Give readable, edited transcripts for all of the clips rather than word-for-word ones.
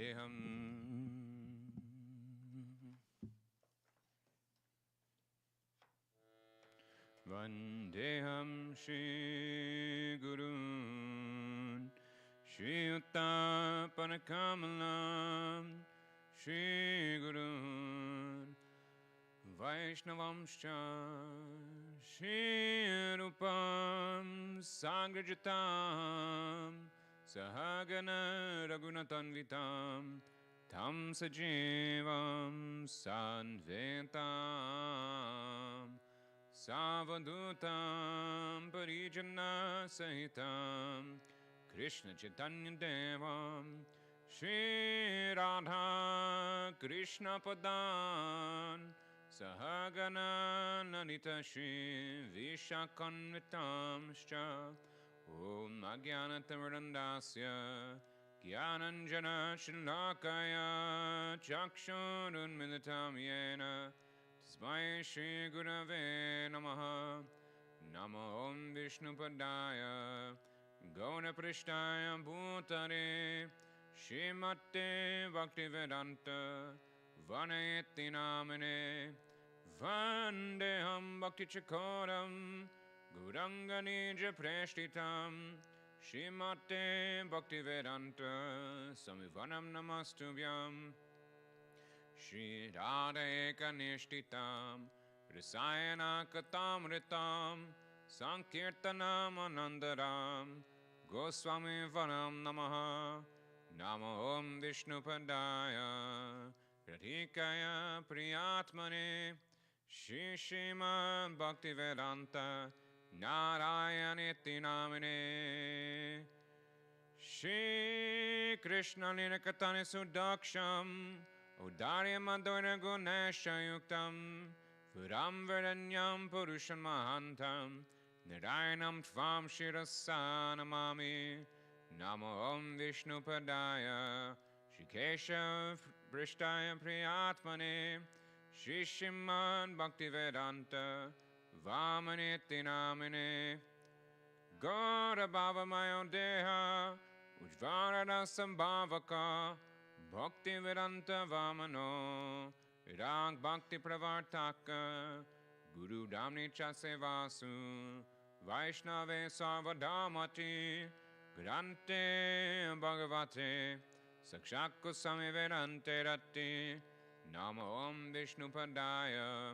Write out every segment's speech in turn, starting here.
Vandeham Vandeham Shri Gurun Shri Uttapanakamalam Shri Gurun Vaishnavamscha Shri Rupam Sagrajatam Sahagana Ragunatanvitam Tam Sajivam Sanvetam Savadutam Parijana Sahitam Krishna Chaitanya Devam Shri Radha Krishna Padan Sahagana Nanita Shri Vishakanvitamscha Om Agyanatamarandasya Gyananjana Shalakaya Chakshurunmilitam Yena Tasmai Shri Gurave Namaha Namo Om Vishnupadaya Gauna Prishtaya Bhutare Shrimate Bhaktivedanta Vanayati Namane Vandeham Bhakti Chakoram Guranganija Preshtitam Shrimate Bhaktivedanta Samivanam Namastubhyam Shri Radha Ekanishtitam Rasayana Katamritam Sankirtanam Anandaram Goswami Vanam Namaha Namo Om Vishnupadaya Radhikaya Priyatmane Shri Srimad Bhaktivedanta Narayaniti Namine Shri Krishna Linakatani Sudaksham Udarya Madhura Gunesha Yuktam Puram Vedanyam Purusham Mahantam Narayanam Tvam Shirasa Namami Namo Om Vishnupadaya Shri Keshav Prishtaya Priyatmane Shri Srimad Bhaktivedanta Vamaniti Namine Gaura Bhava Mayo Deha Ujvarada Sambhavaka Bhaktivedanta Vamano Virag Bhakti Pravartaka Guru Damni Chasevasu Vaishnave Sarvadhamati Grante Bhagavate Sakshakku Samivedante Ratti Namo Om Vishnupadaya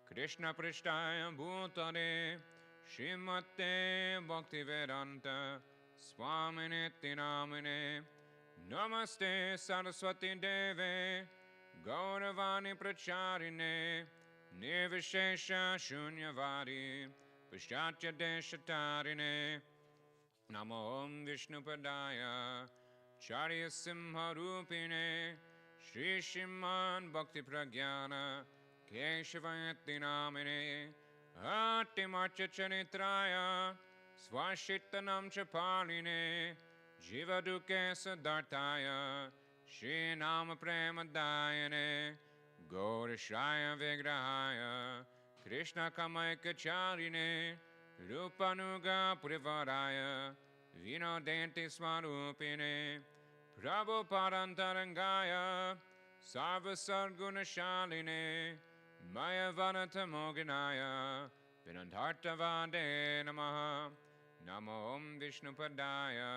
Krishna Prishtaya Bhutare Srimate Bhaktivedanta Swaminiti Namine Namaste Saraswati Deve Gauravani Pracharine Nirvishesha Shunyavadi Paschatya Deshatarine Namo Om Vishnupadaya Charya Simha Rupine Shri Shriman Bhakti Pragyana Keshavayati Namine Atimarcha Charitraya Swashitanam Chapaline Jivaduke Sadartaya Shri Nama Premadayane Gaurashraya Vigrahaya Krishna Kamaikacharine Rupanuga Privaraya Vinodenti Swarupine Prabhupadantarangaya Sarvasargunashaline Mayavanata Moginaya Vinandhartavade Namaha Namo Om Vishnupadaya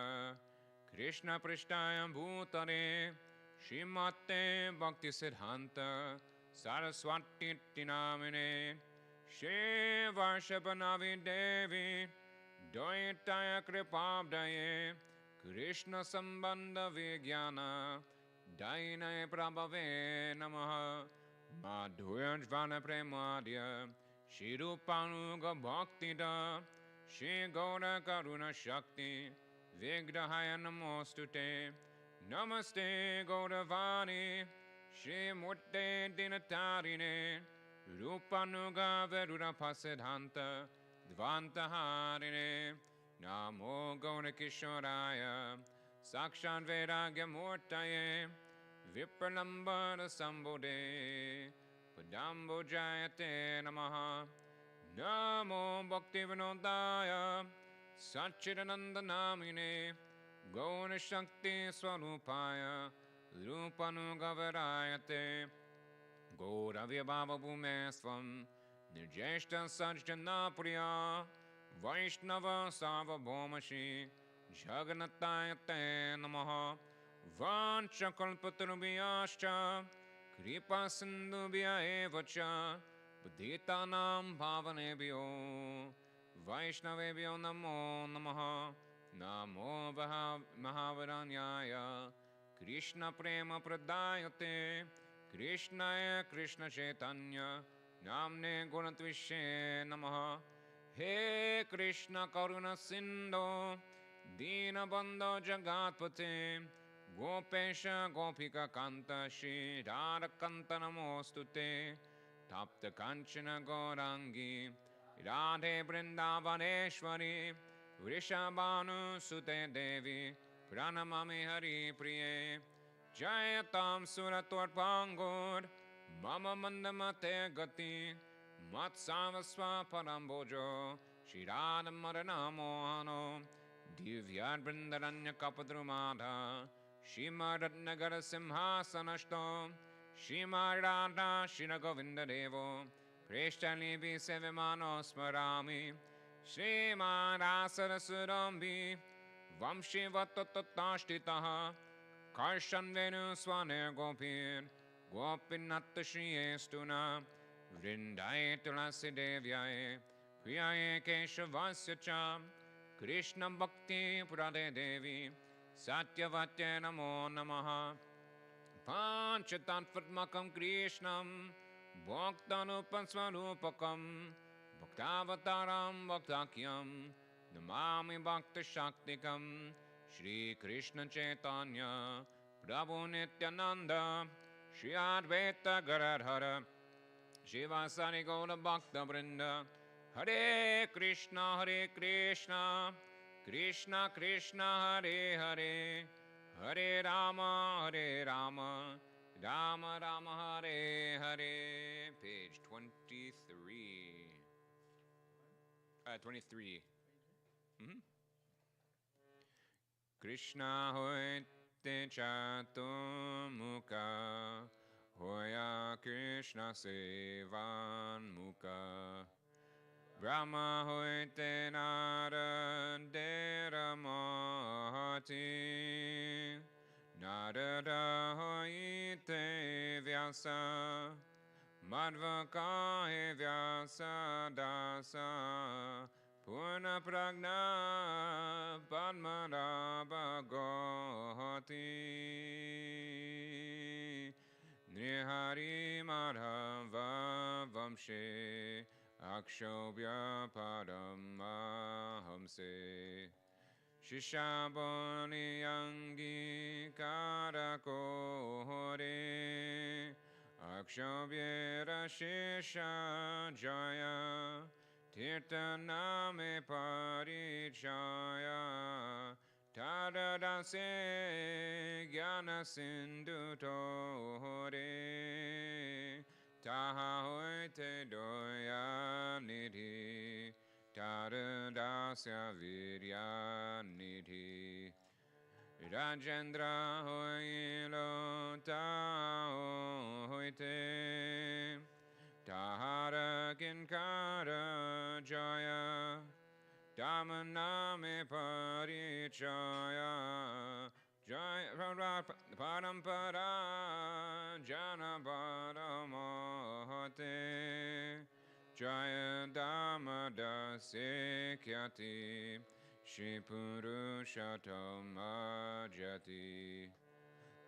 Krishna Prishtaya Bhutare Srimate Bhakti Siddhanta Saraswati Namine Shri Varshabhanavi Devi Doitaya Kripabdaye Krishna Sambandha Vigyana Dainaye Prabhave Namaha Madhurajvana Premadya Shri Rupanuga Bhaktida Shri Gaura Karuna Shakti Vigrahaya Namostute Namaste Gauravani Shri Murte Dinatarine Rupanuga Verura Pasidhanta Dvantaharine Namo Gaurakishoraya Sakshan Vairagya Murtaye Vipralambara Sambode Padambo Jayate Namaha Namo Bhaktivinodaya Satchidananda Namine Gaura Shakti Swarupaya Rupanugavarayate Gauravya Swam Nirjeshta Sajjana Priya Vaishnava Savabhomashi Jaganatayate Namaha Vanchakalpatarubhyascha Kripa Sindhubhya Evacha Buddhitanam Bhavanebhyo Vaishnavebhyo Namo Namaha Namo Mahavaranyaya Krishna Prema Pradayate Krishnaya Krishna Chaitanya Namne Gunatvishe Namaha He Krishna Karuna Sindho Dinabandha Jagatpate Gopesha Gopika Kanta Shri Radhakanta Namostute Tapta Kanchana Gaurangi Radhe Vrindavaneshwari Vrishabhanu Sute Devi Pranamami Hari Priye Jayatam Suratvarpangur Mama Mandamate Gati Matsavasva Parambojo Shirada Marana Mohano Divyad Brindaranya Kapadrumada Shimaratnagara Simhasanashto Shimarada Shinagovinda Devo Preshtalibi Sevimano Smarami Shimarasarasurambi Vamshivatottashtitaha Karshan Venu Swane Gopir Gopinatta Shriestuna Vrindaye Tulasi Devyaye Priyaye Keshavasya Cha Krishna Bhakti Prade Devi Satyavatya Namo Namaha Panchatatvatmakam Krishnam Bhaktanupansvarupakam Bhaktavataram Bhaktakyam Namami Bhakta Shaktikam Shri Krishna Chaitanya Prabhu Nityananda Shri Advaita Garadhara Shivasari Gaura Bhakta Vrinda Hare Krishna Krishna Krishna Hare Hare Hare Rama Rama Rama Hare Hare. Page 23. 23. Krishna hoite chaturmukha Hoya Krishna sevan mukha Brahma hoite Narada Mahati Narada hoite Vyasa Madhvaka he Vyasa Dasa Purna Pragna Padmarabha Gohati Nihari Madhava Vamshe Akshobhya Padam Ahamse Shishaboni Yangi Karako Hore Akshobhyera Shisha Jaya Tirtaname Parichaya Tadadase Gyana Sindhu Tore Taha Hoite Doya Nidhi Tadadasya Virya Nidhi Rajendra Hoilo Tao Hoite Tahara Kinkara Jaya Damaname Parichaya Jaya Parampara Jana Paramahate Jaya Damada Sekyati Shri Purushottama Jati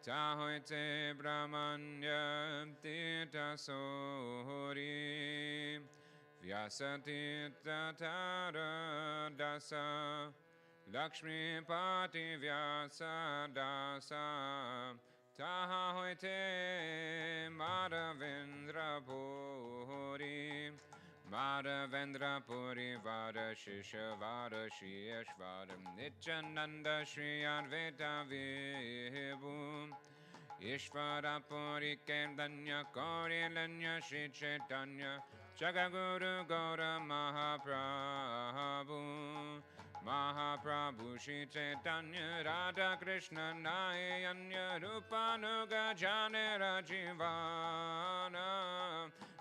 Tahoite Brahmanya Tita Sohori Vyasati Tatara Dasa Lakshmi Pati Vyasa Dasa Tahoite Madhavendra Puri Madhavendra Puri Vada Shisha Vada Shri Ashvadam Nityananda Shri Advaita Vibhu Ishvara Puri Kendanya Kori Lanya Shri Chaitanya Jagaguru Gaura Mahaprabhu Mahaprabhu Shri Chaitanya Radha Krishna Nayanya Rupanuga Janera Jivana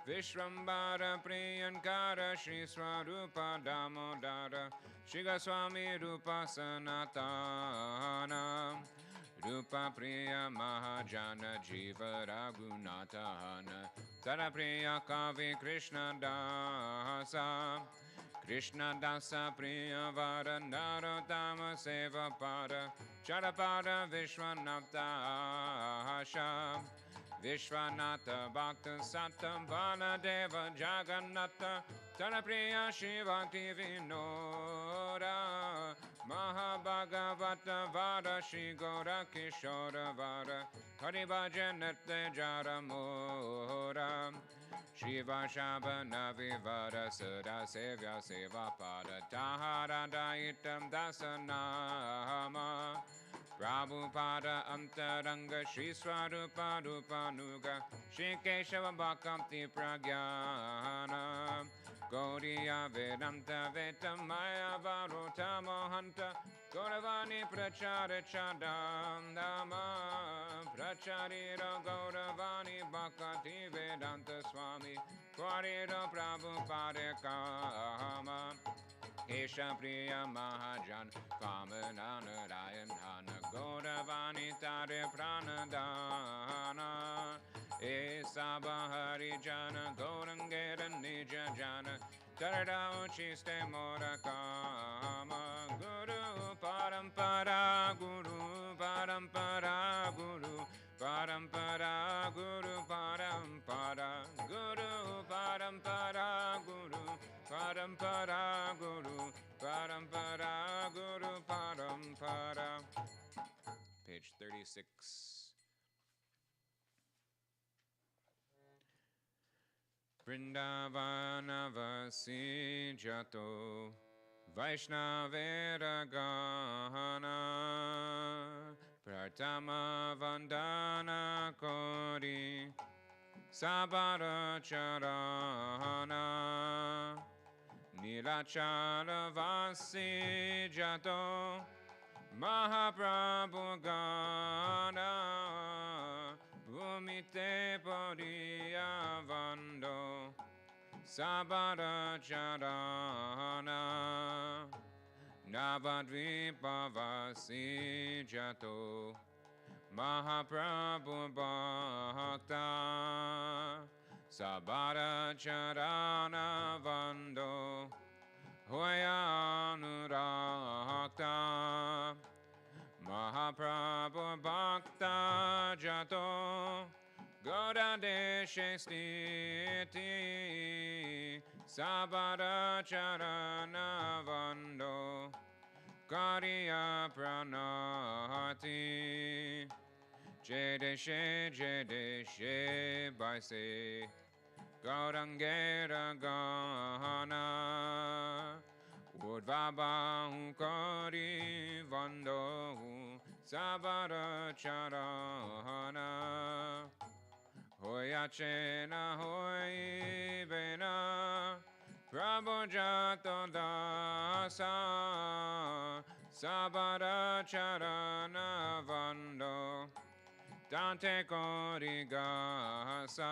Vishwambara Priyankara Shri Swarupa Damodara Shri Goswami Rupa Sanatana Rupa Priya Mahajana Jiva Raghunatana Tara Priya Kavi Krishna Dasa Krishna Dasa Priya Vara Narotama Seva Pada Charapada Vishwanatha Asha Vishwanatha Bhakta Satam Baladeva Jagannatha Tarapriya Shivakti Vinora Mahabhagavata Vada Shri Gora Kishora Vada Harivajanate Jaramora Shiva Shabana Vivada Sada Sevya Seva Pada Tahara Daitam Dasanama Prabhupada Antaranga Shri Swarupa Rupanuga Shri Keshava Bhakanti Pragyana Gaudiya Vedanta Vetamaya Varota Mohanta Gauravani Prachara Chadandama Pracharira Gauravani Bhakati Vedanta Swami Kwarira Prabhupada Kama Kesha Priya Mahajan Kamananarayana Gauravani Tare Pranadana Esaba Harijana Gaurangera Nija Jana Tarada Uchiste Morakama Guru Parampara Guru Parampara Guru Parampara Guru Parampara Guru Parampara Guru Parampara Guru Parampara Guru Parampara. Page 36. Vrindavanavasi Jato Vaishnavera Gahana Pratama Vandana Kori Sabara Charana Nilachala Vasi Jato Mahaprabhu Gana Bhumite Poriya Vando Sabara Charana Navadvipavasi Jato Mahaprabhu Bhakta Sabara Charana Vando Hoyanurata Mahaprabhu Bhakta Jato Goda Deshe Stiti Sabara Charana Vando Kariya Pranati Jedeshe Jedeshe Baise Gaurangera Gana Udvabahu Kari Vando Sabara Charana Hoyachena Hoybena Prabhujato Dasa Sabara Charana Vando Dante Korigasa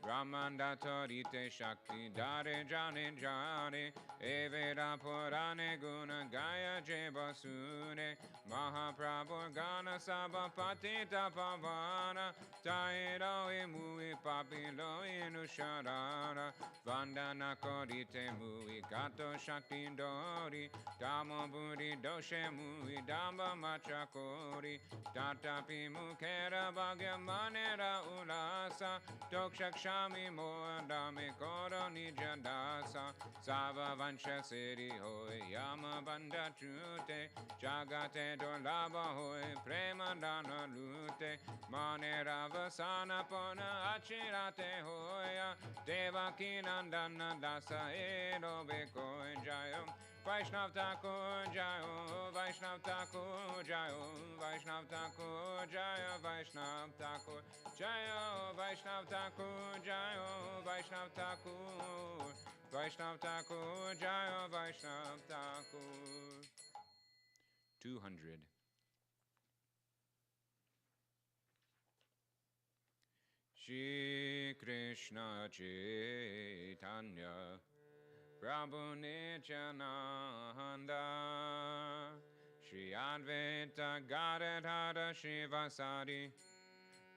Brahmanda Torite Shakti Dare Jane Jane Evera Purane Guna Gaya Jebasune Mahaprabhu Gana Sabha Patita Pavana Tairo Imui Papilo Inusharara Vandana Korite Mui Gato Shakti Dori Damo Buri Doshe Mui Damba Machakori Tatapi Mukera Bhagya Manera Ulasa Dokshakshami Moadame Koro Nijadasa Sava Vansha Siri Hoy Yama Banda Chute Jagate Dolaba Hoy Prema Dana Lute Manera Vasana Pona Achirate Hoya Devaki Nandana Dasa Edo Beko Jayam Vaishnav Thakur Jayo Vaishnav Thakur Jayo Vaishnav Thakur Jaya Vaishnav Thakur Jayo Vaishnav Thakur Jayo Vaishnav Thakur Vaishnav Thakur, Jaya Vaishnav Thakur. 200. Shri Krishna Chaitanya Prabhu Nityananda Shri Advaita Gadadhara Shivasari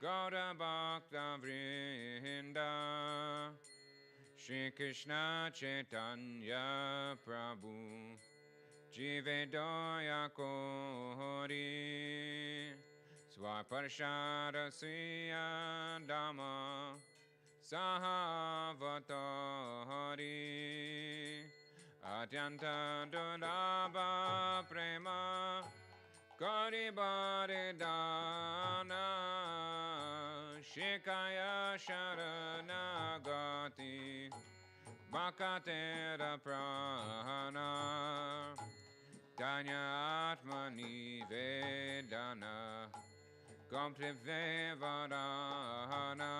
Gauda Bhakta Vrinda Shri Krishna Chaitanya Prabhu Jivedoya Kori Swaparshada Sriya Dhamma Sahavatori Atyanta Dulabha Prema Karibaridana Shikaya Sharanagati Makatera Prana Danya Atmani Vedana Komplive Varana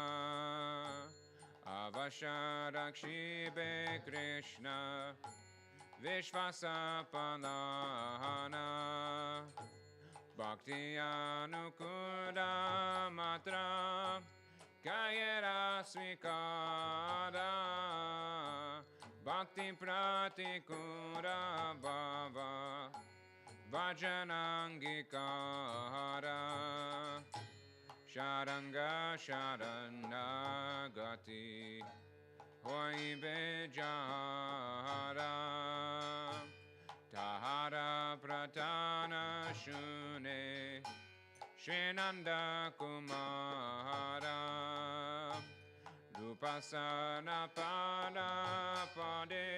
Avasharakshibhe Krishna Vishvasapalana Bhakti Anukuda Matra Kayera Svikara Bhakti Pratikura Bhava Vajanangikara Sharanga Sharanagati Hoi Bejara Tahara Pratana Shune Shinanda Kumara Rupasana Pada Pade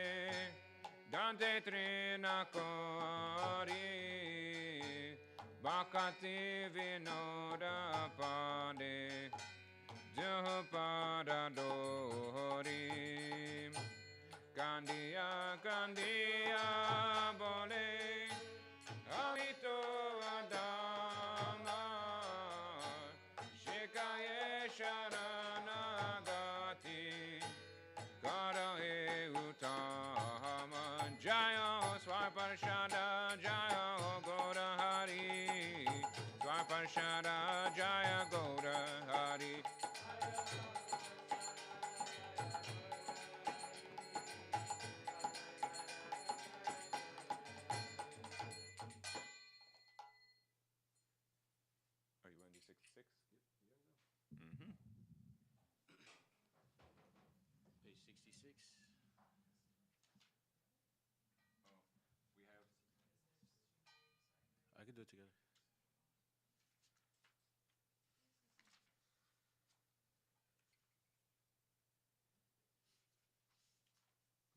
Dante Trinakori Bhakati Vinoda Pade Jupada Dori Gandia Gandia Bole Amito Adama Shikaye Sharanagati Gara e Utama Jaya Swaparshada Jaya Goda Hari Swaparshada Jaya Goda Hari Oh, you want to do 66? Mm-hmm. Page 66. Oh, we have. I can do it together.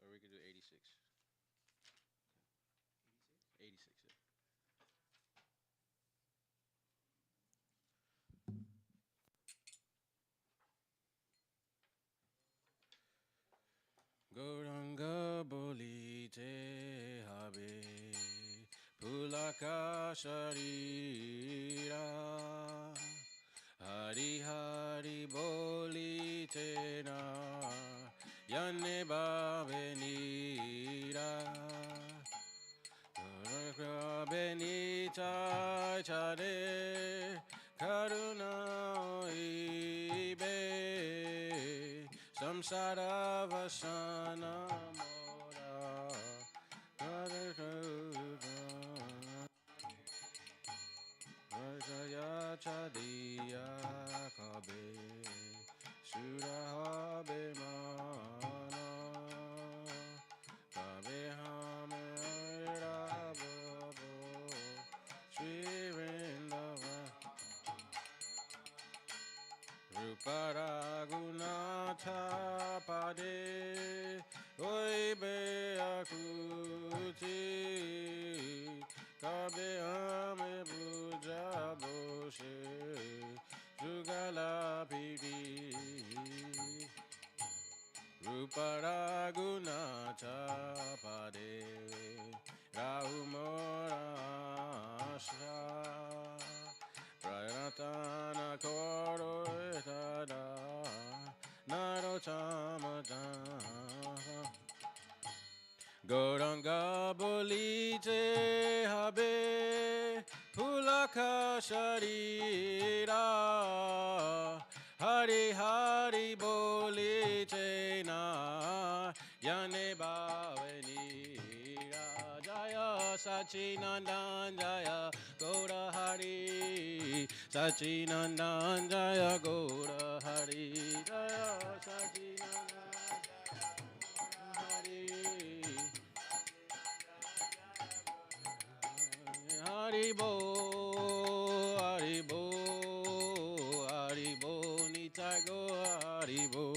Or we could do 86. 86, yeah. Gauranga bolite habe pulaka sharira Hari Hari bolite na yanne babenira Benita chare karuna ibe samsara vasana mora Rajaya chadiya kabe sura be mana kabe hamera bobo Shri Vrindavan Ruparagunatha pade oibe akuti kabe hame puja boshe jugala piri Ruparagunatha pade rahumorasha Prayanatana koro etada Narotamada Goranga bolite habe pulaka sharira Hari Hari bolite na Yane bhavani Jaya Sachinandan Jaya Gaura Hari Sachinandan Jaya Gaura Hari Jaya Sachinandan Hari Haribo, Haribo, Haribo, Nitago, Haribo.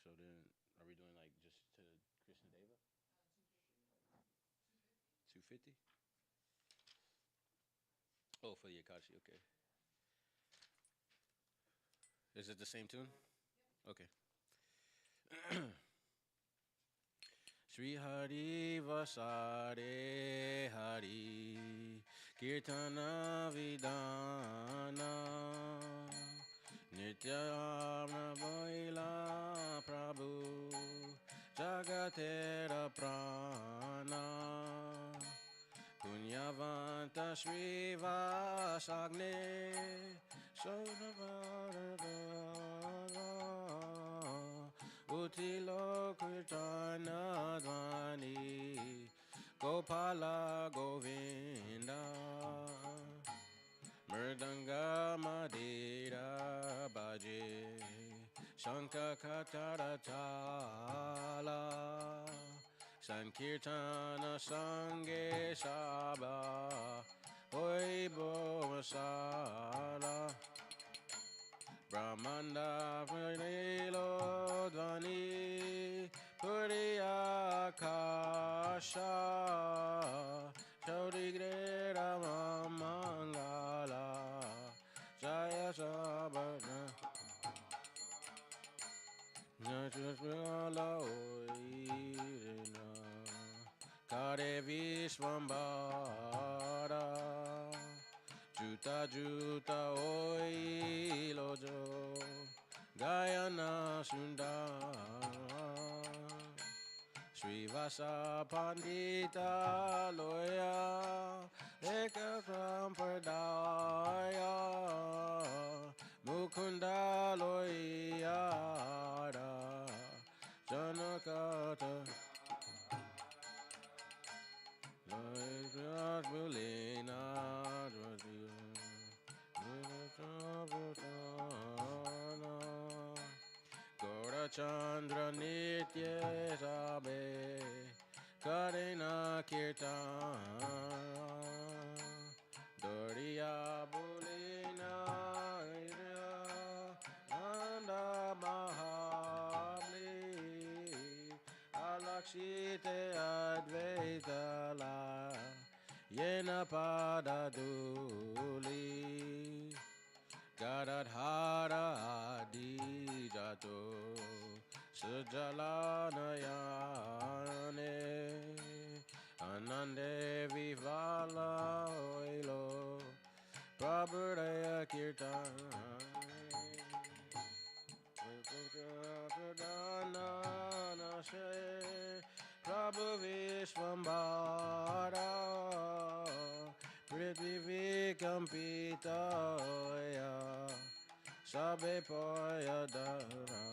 So then, are we doing like just to Krishna Deva? 250? Oh, for the Akashi, okay. Is it the same tune? Okay. Shri Hari Vasare Hari Kirtana Vidana Nityamna Vaila Prabhu Jagatera Prana Punyavanta Shri Vasagne Utilo Kirtana Dvani Gopala Govinda Mridanga Madira Baje Shanka Katara Chala Sankirtana Sange Shaba Oibo Masala Brahmanda Pranilo Dvani Puriya Kasha Chodigrera Mangala Jaya Sabana Najala Oirina Kare Vishwambara Juta Juta Oi Lojo Gayana Sundar Srivasa Pandita Loya Eka Sampradaya Mukunda Loya Janakata Gaura Chandra Nitya Sabe Karina Kirtan Doriya Bulina Nanda Mahabli Alakshite Advaitala Yena Pada Duli Gadadhara Adi Jato Sujalanayane Anande Vivala Oilo Prabhudaya Kirtan Prabhu Vishwambara Prithvi Kampitaya Sabe Payadara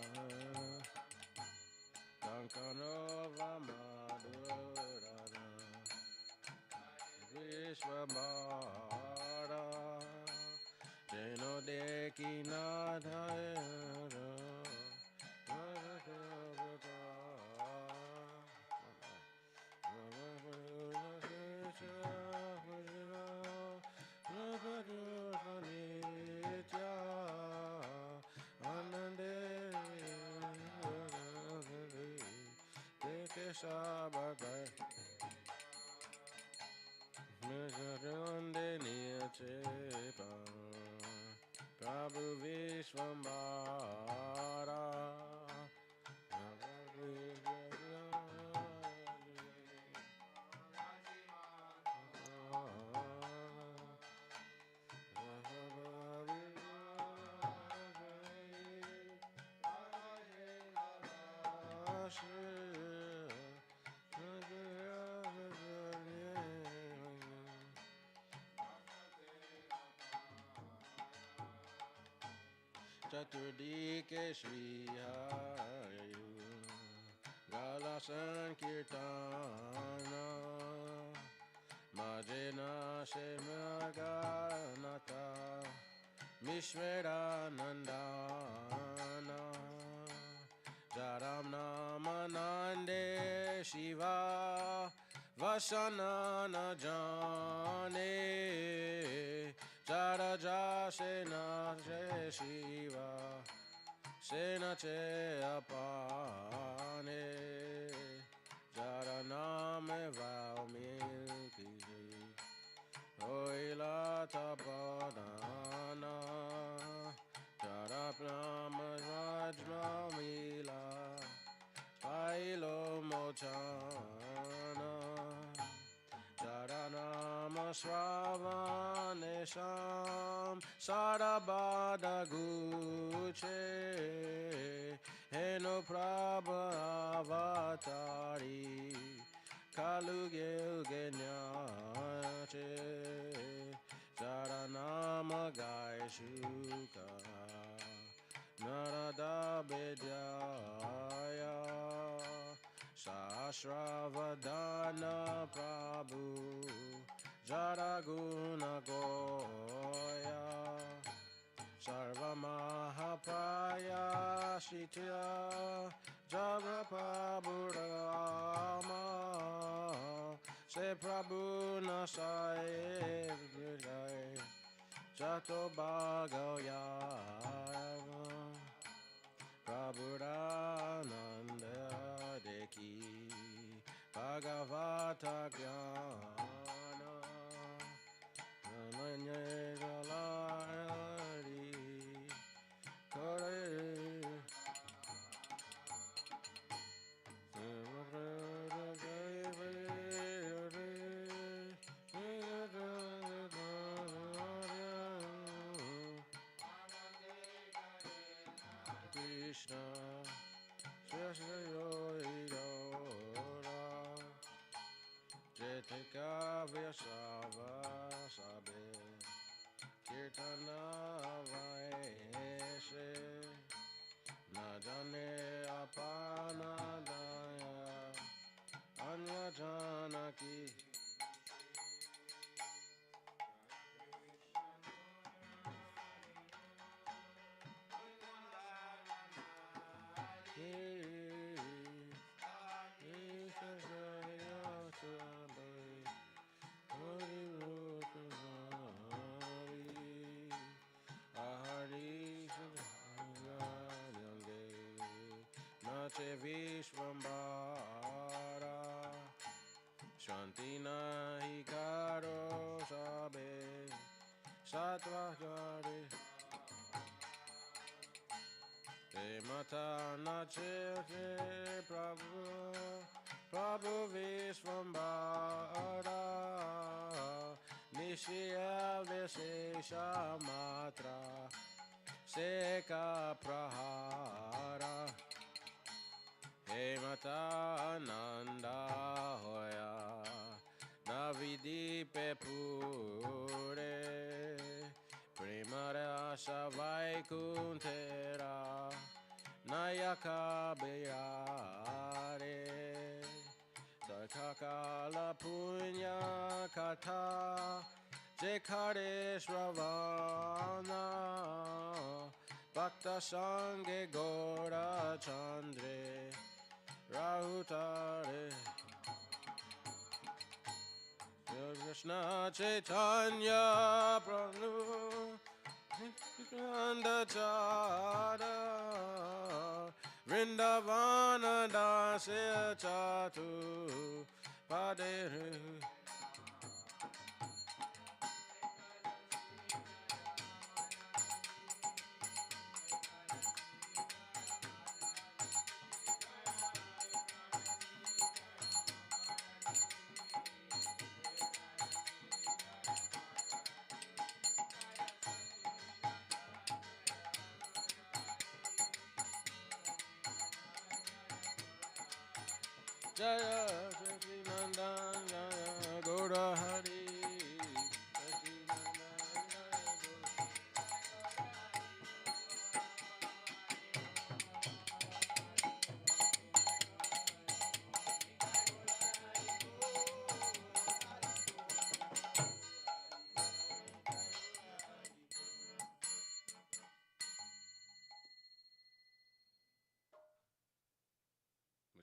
Kankanova Madhurana Vishwambara Jeno Dekinadhaya Sabagay Megarande Niyachepa Prabhu Vishwambara चतुर्दिके श्रीहरयु Gala Sankirtana Majena Shemaganata Mishveranandana Jaram Namanande Shiva Vasanana Jane Jara Jasena Shiva Sena che apane Jaraname Valmiki Oila tapadana Jarapnama Rajmamila Pailo Mochana Jaranama Swavanesham Sarabada Guche Heno Prabha Avatari Kalugil Genyache Jaranama Gaishuka Narada Bedyaya Sahasravadana Prabhu Jaraguna Goya Sarva Mahapaya Shitya Jagapaburama Se Prabhu Nasai Jato Bhagaya Prabhurananda Deki Bhagavata Jnana Namanyagalari Kare Krishna Jetika Vyasava Sabe Kirtana Vaeshe Najane Apana Daya Anya Janaki Vishvambara Shanti nahi karo sabe Satvajare Te mata nache Prabhu Prabhu Vishvambara Nishya Vishesha Matra Seka Prahara Hey Mata Nanda Hoya Navidi Pepure Primara Savai Kuntera Nayaka Beyare Sakakala Punya Kata Jekare Shravana Bhakta Sange Gora Chandre Rahutare Krishna Chaitanya Prabhu Nanda Chara Vrindavana Dasya Chatu Paderu Jaya Sachidananda Jaya Gaura Hari Sachidananda Jaya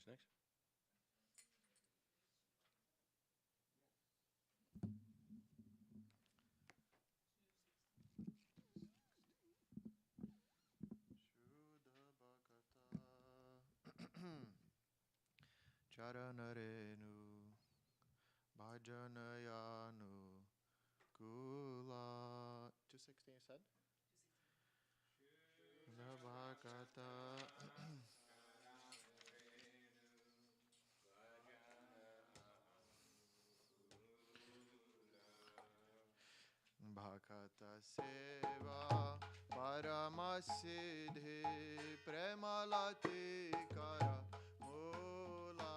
What's next? Charanarenu Bhajanayanu Kula 216 you said? The Bhagata Bhakata Seva Paramasiddhi Premalati Kara Mula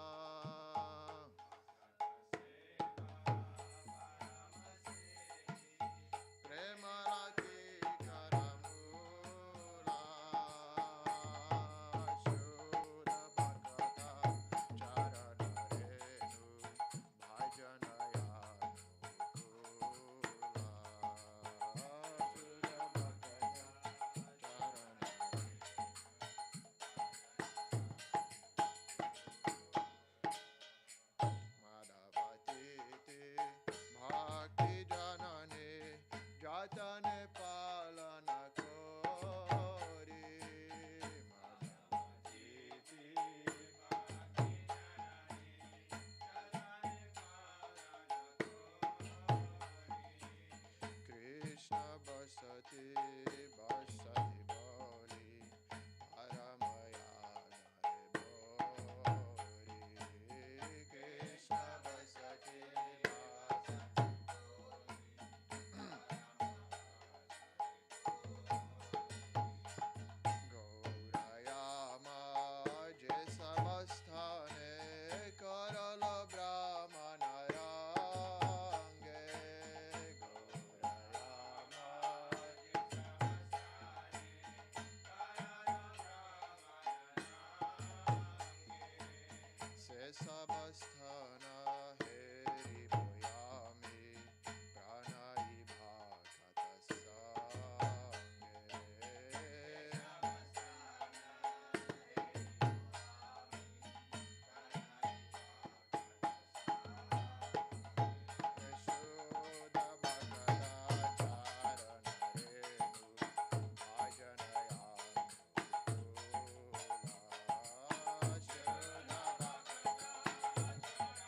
Premalati Karamula Shuddha Bhakata Charanarenu Bhajanayanu Kula Shuddha Bhakata Madhavatiti Bhakti Janane Jatane Palana Kori Madhavatiti Bhakti Krishna Basati Basati Boli Paramaya Bori Krishna Basati Basati Gaurayama Jesavasthane Karala Brahmana Range Gaurayama Sesabasthana Heri Boyami Pranai Bhakata Yashoda Bhakata Charanarenu Bhajanayanu Kula Yashoda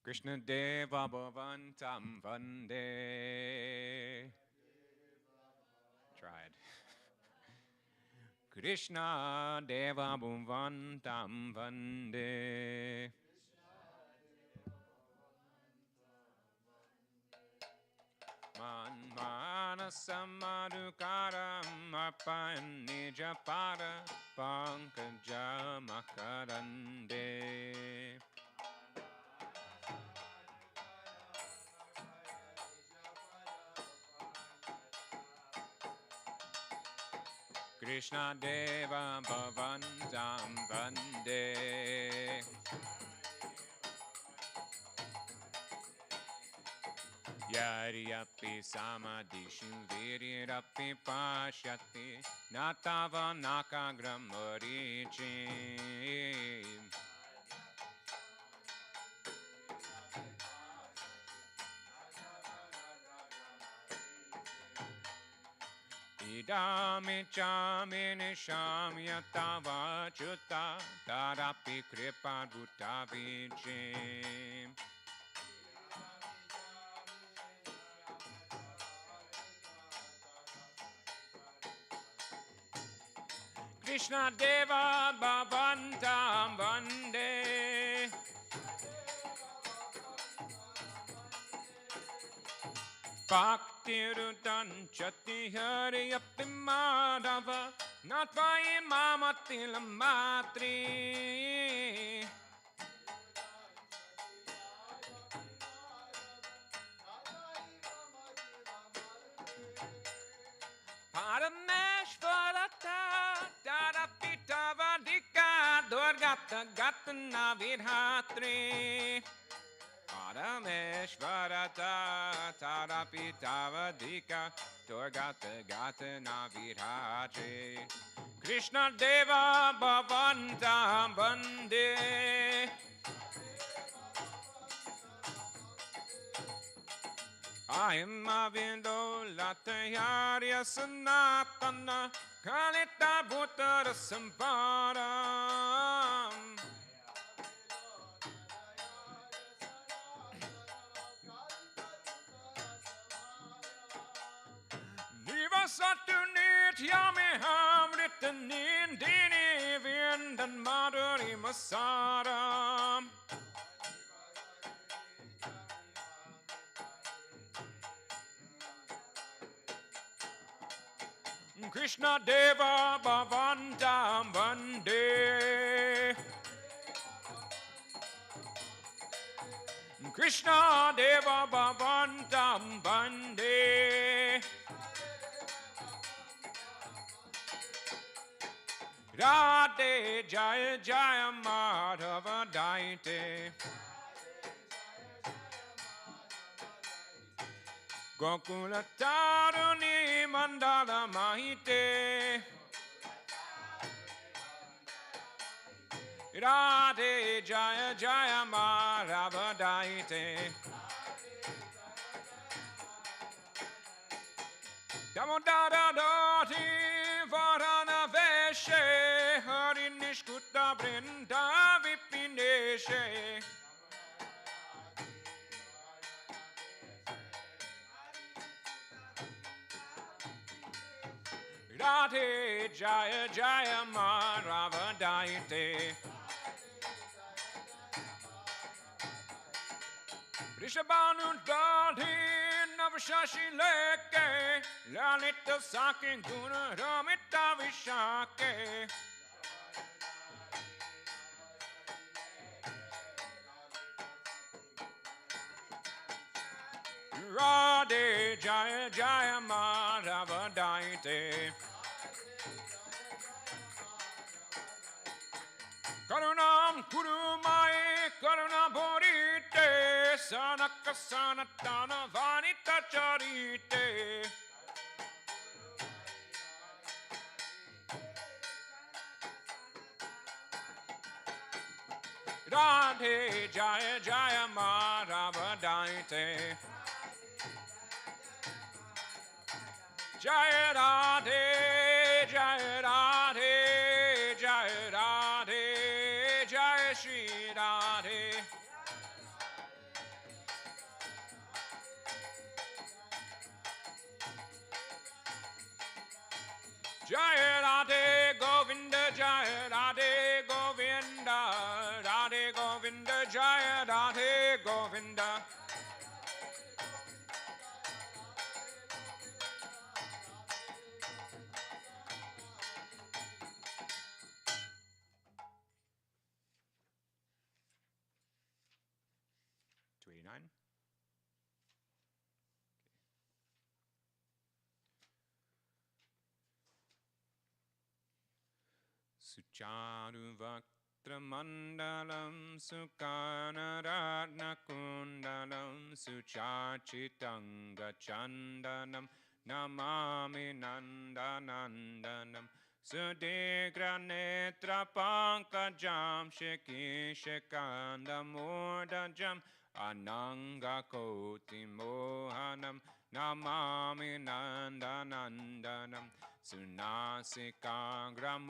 Krishna Deva Bhavantam Vande. Tried. Krishna Deva Bhavantam Vande. Manasamadukaram Arpan Nijapada Pankajamakarande. Krishna Deva Bhavantam Vande. Yariyapi Samadhishu Virirapi Pashyati Natava Nakagram Marichi. Idami chami nisham yatava chuta tarapi kripa bhuta vichim. Krishna Deva Bhavantam Vande. Bhaktirudanchati Hariyapi Madhava Natvai Mamatila Matri Parameshvarata Tarapitavadika Durgata Gatana Vidhatri Parameshvarata Tarapitavadika Durgata Gatana Vidhatri Krishna Deva Bhavantam Bande I am Avindo Latayarya Sanatana Kalita Bhuttara Samparam Nivasatu Nityame Hamritanin Dini Vindan Madhuri Masaram Krishna Deva Bhavantam Vande Krishna Deva Bhavantam Vande Radhe Jaya Jaya Madhava Daite Gokula Taruni Mandala Mahite Radhe Jaya Jaya Madhava Daite Damodara Doti Varana Veshe Hari Nishkuta Brinda Vipineshe Radhe Jaya Jaya Madhava Daite Rishabhanu Dadi Navashashi Leke Lalita Saki Guna Ramita Vishake Radhe Jaya Jaya Madhava Daite Karunam Kurumai Karuna Borite Sanaka Sanatana Vanita Charite Radhe Jaya Jaya Madhava Daite Jaya Radhe Jaya Radhe Jaya Radhe Jaya Shri Radhe Jaya Radhe Govinda Jaya Radhe Govinda Radhe Govinda Jaya Radhe Govinda 289. Sucharuvakramandalam Sukanaratnakundalam Suchachitanga Chandanam Namami Nandanandanam Sudegranetra Pankajam Shikishikandamurdajam Ananga Koti Mohanam Namami Nandanandanam Sunasikagram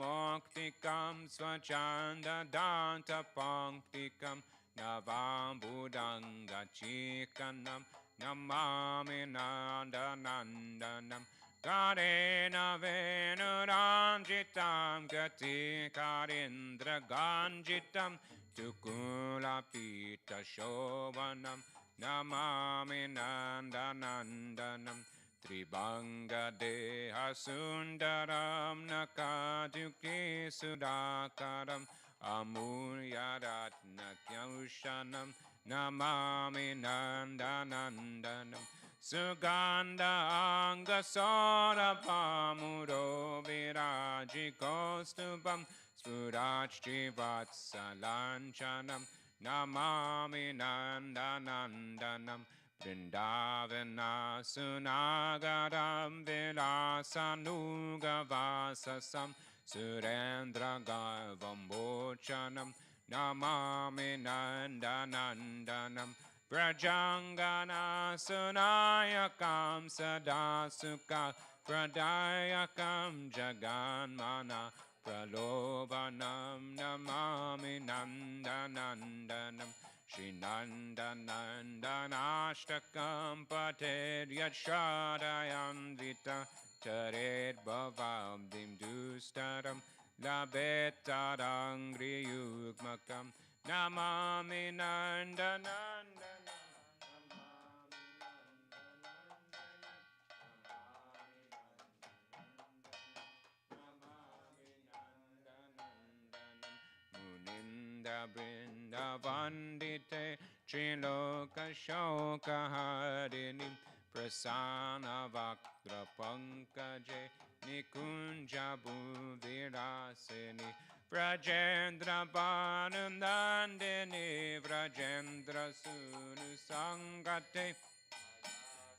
Swachanda Danta Panktikam Navam Budanga Chikanam Namami Nandanandanam Karena Venuranjitam Gati Karindra Ganjitam Tukula Pita Shovanam Namami Nandanandanam Tribanga Deha Sundaram Nakaduki Sudakaram Amuryaratna Kyushanam Namami Nandanandanam Suganda Anga Sora Pamuro Viraji Kostubam Spurachti Vatsalanchanam Namami Nandanandanam Vrindavana Sunagaram Vilasanugavasasam Surendra Garvambochanam Namami Nandanandanam Prajangana Sunayakam Sadasukha Pradayakam Jaganmana Pralobanam Namami Nandanandanam Shri Nandanandanashtakam Pater Yadshadayan Vita Taret Bhavabdim Dustaram Labetadangri Yugmakam Namami Nandanandanam Vrindavandite Triloka Shoka Harini Prasana Vaktra Pankaje Nikunja Bhuvirasini Vrajendra Bhanandandini Vrajendra Sunu Sangate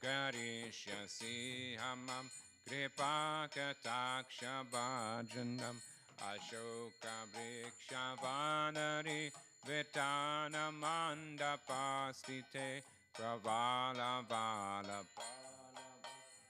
Karishyasi Hamam Kripa Kataksha Bhajanam Ashoka Vriksha Vanari Vitana Mandapastite Pravala Vala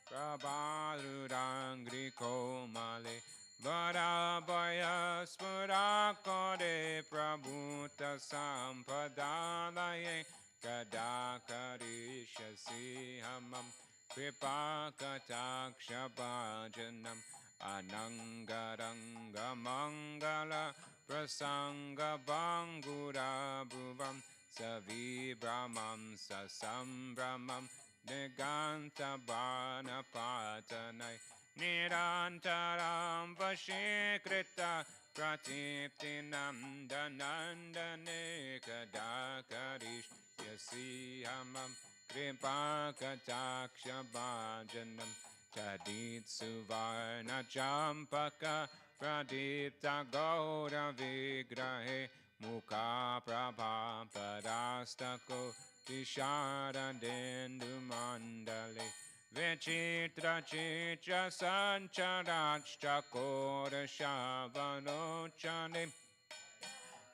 Prabharurangri Komale Varabhaya Spurakore Prabhuta Sampadalaye Kadakarishasi Hamam Kripa Kataksha Bhajanam Anangaranga Mangala Prasanga Bangura Bhuvam Savi Brahmam Sasambramam Niganta Bana Patanai Nirantaram Vashikrita Pratipti Nandanandane Kadakarish Yasi Hamam Kripa Kataksha Bhajanam Tadit Suvarna Champaka Pradipta Gaura Vigrahe Mukha Prabha Parastako Tishara Dendu Mandale Vichitra Chitra Sancharachta Kora Shavanochane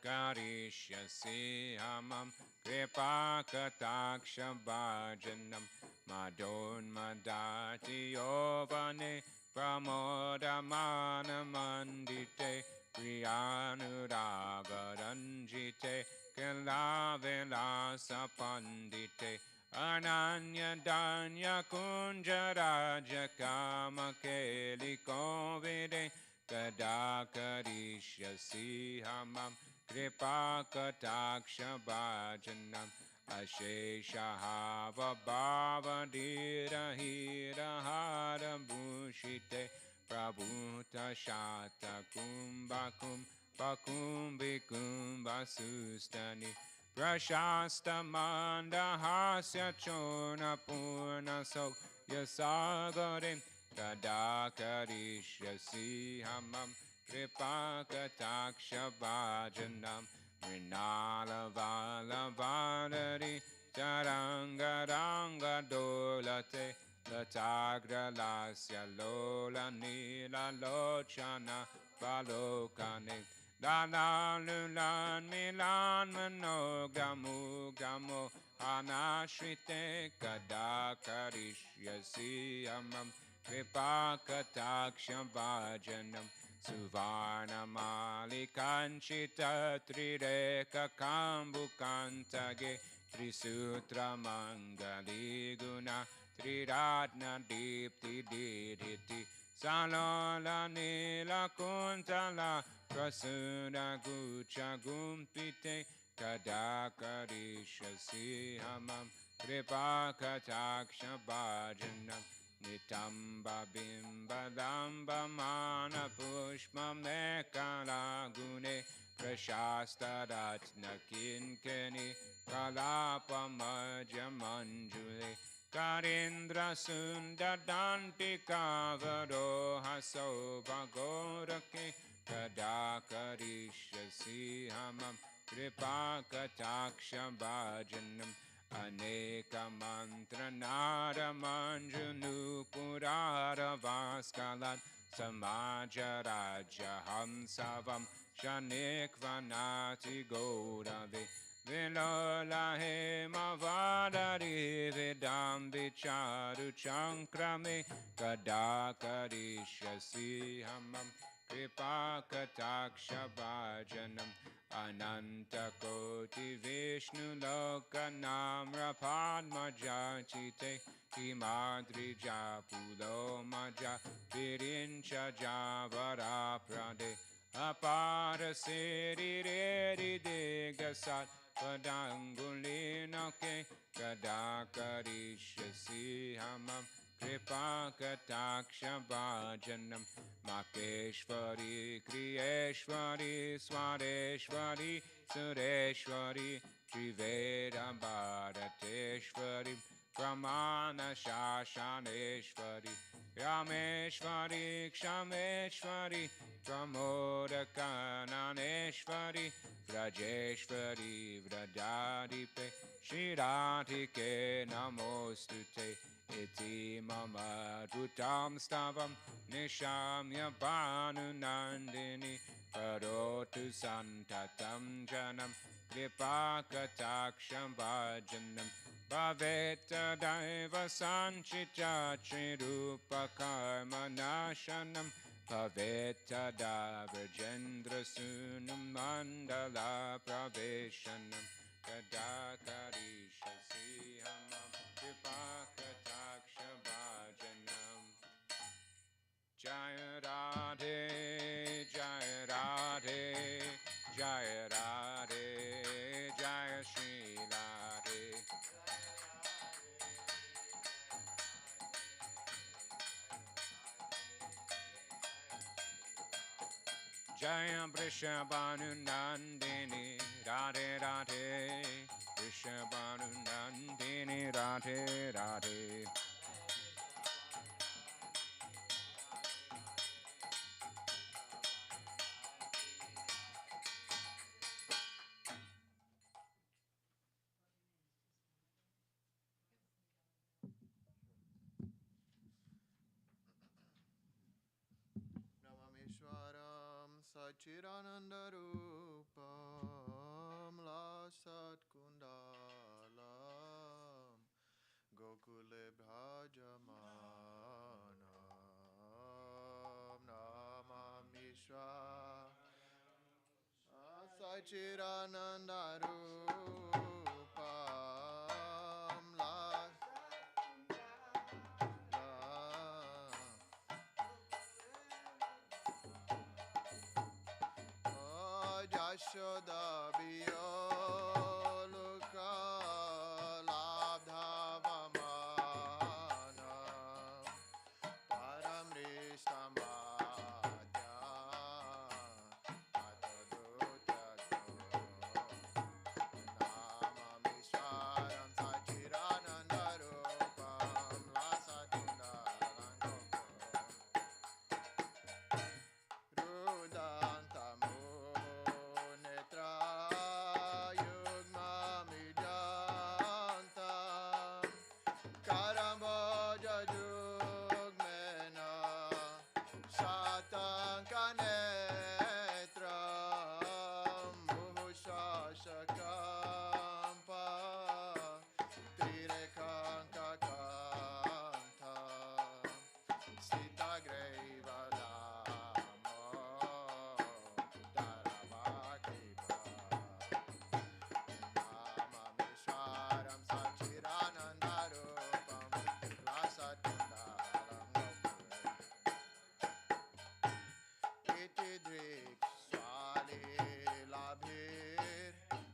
Karishyasi Hamam Kripa Kataksha Bhajanam Madon Madati Yovane Pramoda Manamandite Priyanuragaranjite Kilavilasa Pandite Ananya Danya Kunjaraja Kama Keli Kovide Kadakarishyasi Hamam Kripa Kataksha Bhajanam Ashesha Hava Bhava Dira Hira Hara Bhushite Prabhuta Shata Kumbhakum Pakumbikum Vasustani Prashasta Manda Hasya Chona Purna Sok Yasagare Kadakarishyasi Hamam Kripa Kataksha Bhajanam Mrinala Vala Valari Taranga Ranga Dolate Latagra Lasya Lola Nila Lochana Balokane Lala Lulan Milan Manogamu Gamo Hanashrite Kadakarishyasi Amam Kripa Kataksha Bhajanam Suvarna Malikanchita Trireka Kambukantage Trisutra Mangali Guna Triratna Dipti Didhiti Salola Nila Kuntala Prasuna Gucha Gumpite Kadakarishyasi Hamam Kripakatakshambhajanam Nitamba bimba damba mana pushpam nekala gune Prashasta ratna kinkani Kalapa manjule Karindra sundadanti kavaro haso bhagorake Kadakarishyasi hamam Kripakataksha bhajanam Aneka mantra nara manjanu purara vaskalat Samaja raja hamsavam Shanik vanati gaurave Vilola hemavadari vidam vicharu chankrame Kadakarishyasi hamam Kripakataksha bhajanam Ananta koti Vishnu loka namra padmaja chite Himadri japulo maja Virincha javara prade Apara siri redi degasat Padangulinoke Kadakarishyasi hamam Kripakataksha bhajanam Makeshvari, Kriyeshvari, Swareshvari, Sureshvari, Triveda Bharateshvari, Pramana Shashaneshvari, Rameshvari, Kshameshvari, Pramodakananeshvari, Vrajeshvari, Vradadipe, Shiratike Namostute, Iti mama rutam stavam nishamya bhanu nandini Parotu santatam janam Kripakataksham bhajanam Bhaveta daiva sanchita chirupa karma nashanam Bhaveta da virjendra sunam mandala praveshanam Kadakarishyasi hamam Kripakataksha bhajanam Jaya Radhe, Jaya Radhe, Jaya Radhe, Jaya Shri Radhe. Jaya Vrishabhanu Nandini, Radhe Radhe, Vrishabhanu Nandini, Radhe Radhe. Namamishwaram Sachiranandarupam Lasat Kundalam Gokule Bhajamanam Namamishwaram Sachiranandarupam Jashoda Biyoluka Labdhavamana Paramrishtamadya Namamishwaram Sachiranandarupam Lasatundarango Rudantamu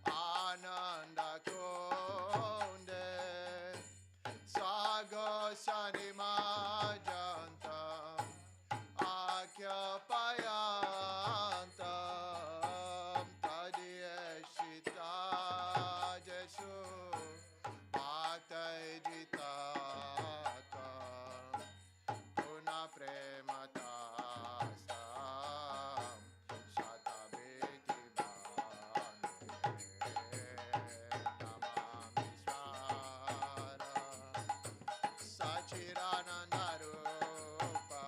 Ananda Konde sanimajantam akyapayantam tadiyashita jesu bhaktaiditatam puna prematasam shatabeti namami swara Sachirananda Rupa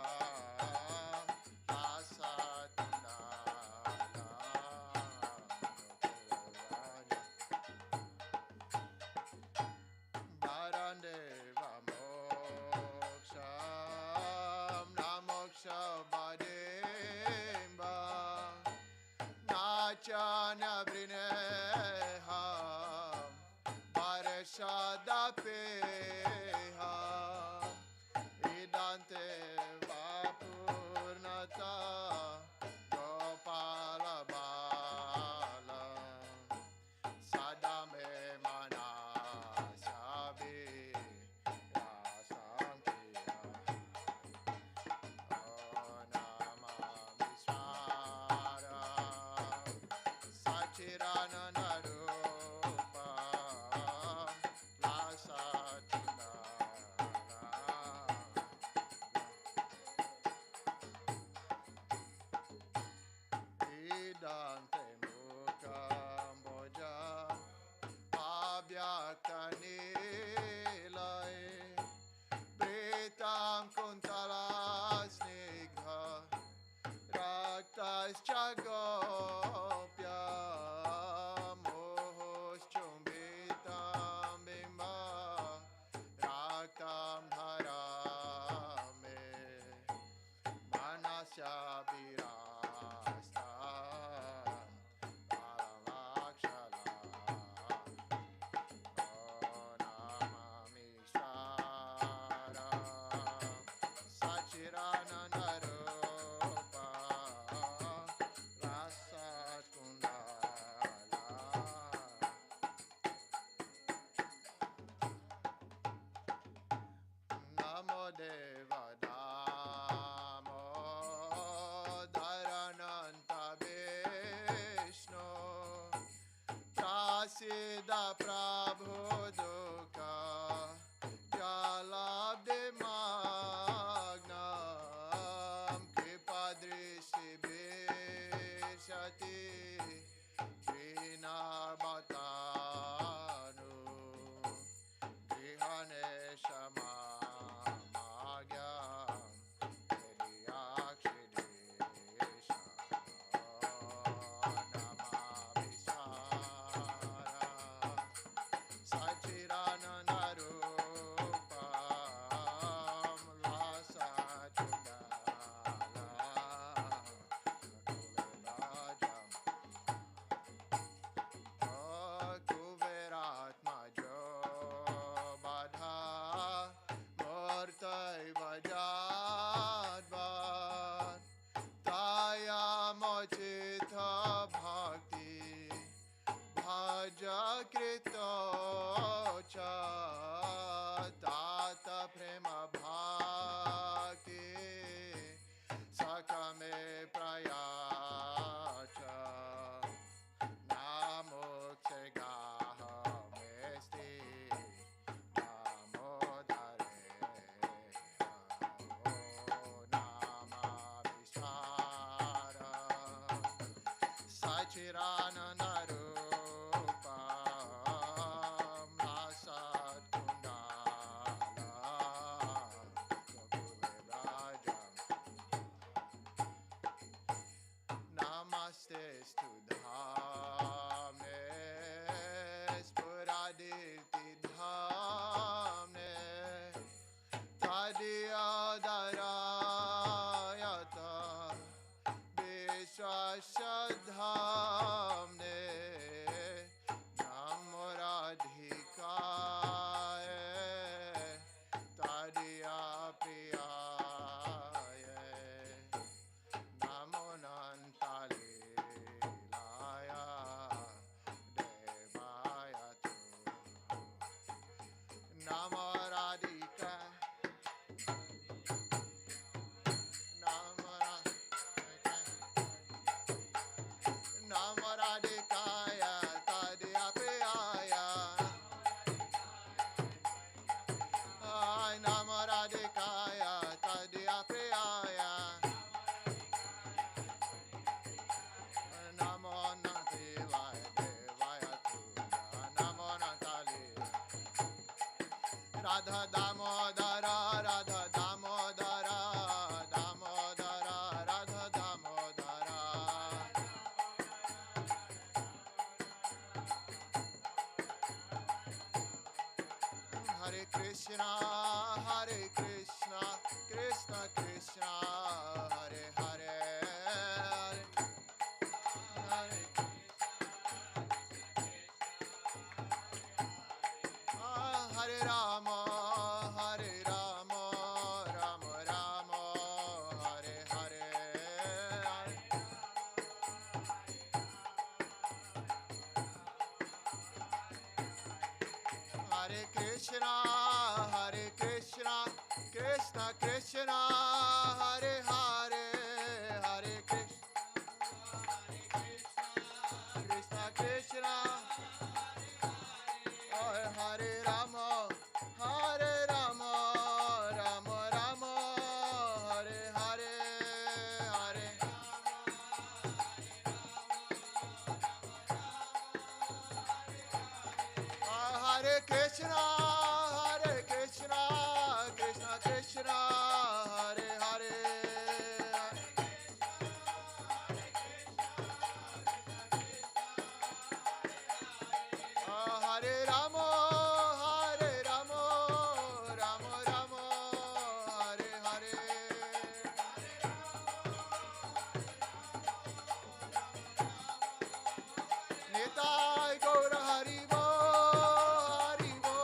Bharandeva Moksham Namoksha Bademba Nachanya Brineham Varshadapeha Idante Vapurnata Gopala Bala Sadame Manasabi Rasamkiya Namami Swara Sachirananda Rupa Idante mukam boja abhyaktanilae Pritam kuntala snigha raktascha gopya mohoschumbhitam bimba raktam dharame manasya virastam paravakshala namami swara sachirananda rupa rasa kundala Namo Deva Damo Dharananta Vishnu Prasida Prabhu Duka Jalabde Magnam Kripadrishi Bishati Krina Bhatanu Grihanesha Magyam Vidiyakshidesha Namami Swara Sachirananda Rupam Lasa Chundala Kuveratma Jo Badha Murtai Vajadvat Taya Mochita Bhakti Bhaja Krito Cha Tata Prema Bhakti Sakame Prayacha Namokse Gahamesti Namodare Namami Swara Sachirananda Rupam Rasat Kundala Gokule Brajam Namaste Studhamne Spuraditi Dhamne Tadiyadarayata Vishwashadhamne Namo Radhikaye Tadiya Priyaye Namo Nantalilaya Devaya Tu Namo Radhika Radha Damodara, Radha Damodara, Damodara, Radha Damodara. Hare Krishna, Krishna Krishna, Hare Hare, Hare Hare Rama, Hare Rama, Rama Rama, Hare Hare. Hare Krishna, Krishna Krishna, Hare Hare, Hare Krishna Krishna, Hare Rama, Hare Rama, Rama Rama, Hare Hare, Hare Hare Krishna, Krishna Krishna, Hare Hare. Hare Rama, Rama Rama, Hare Hare. Nitai Gaur Hari Bo, Hari Bo,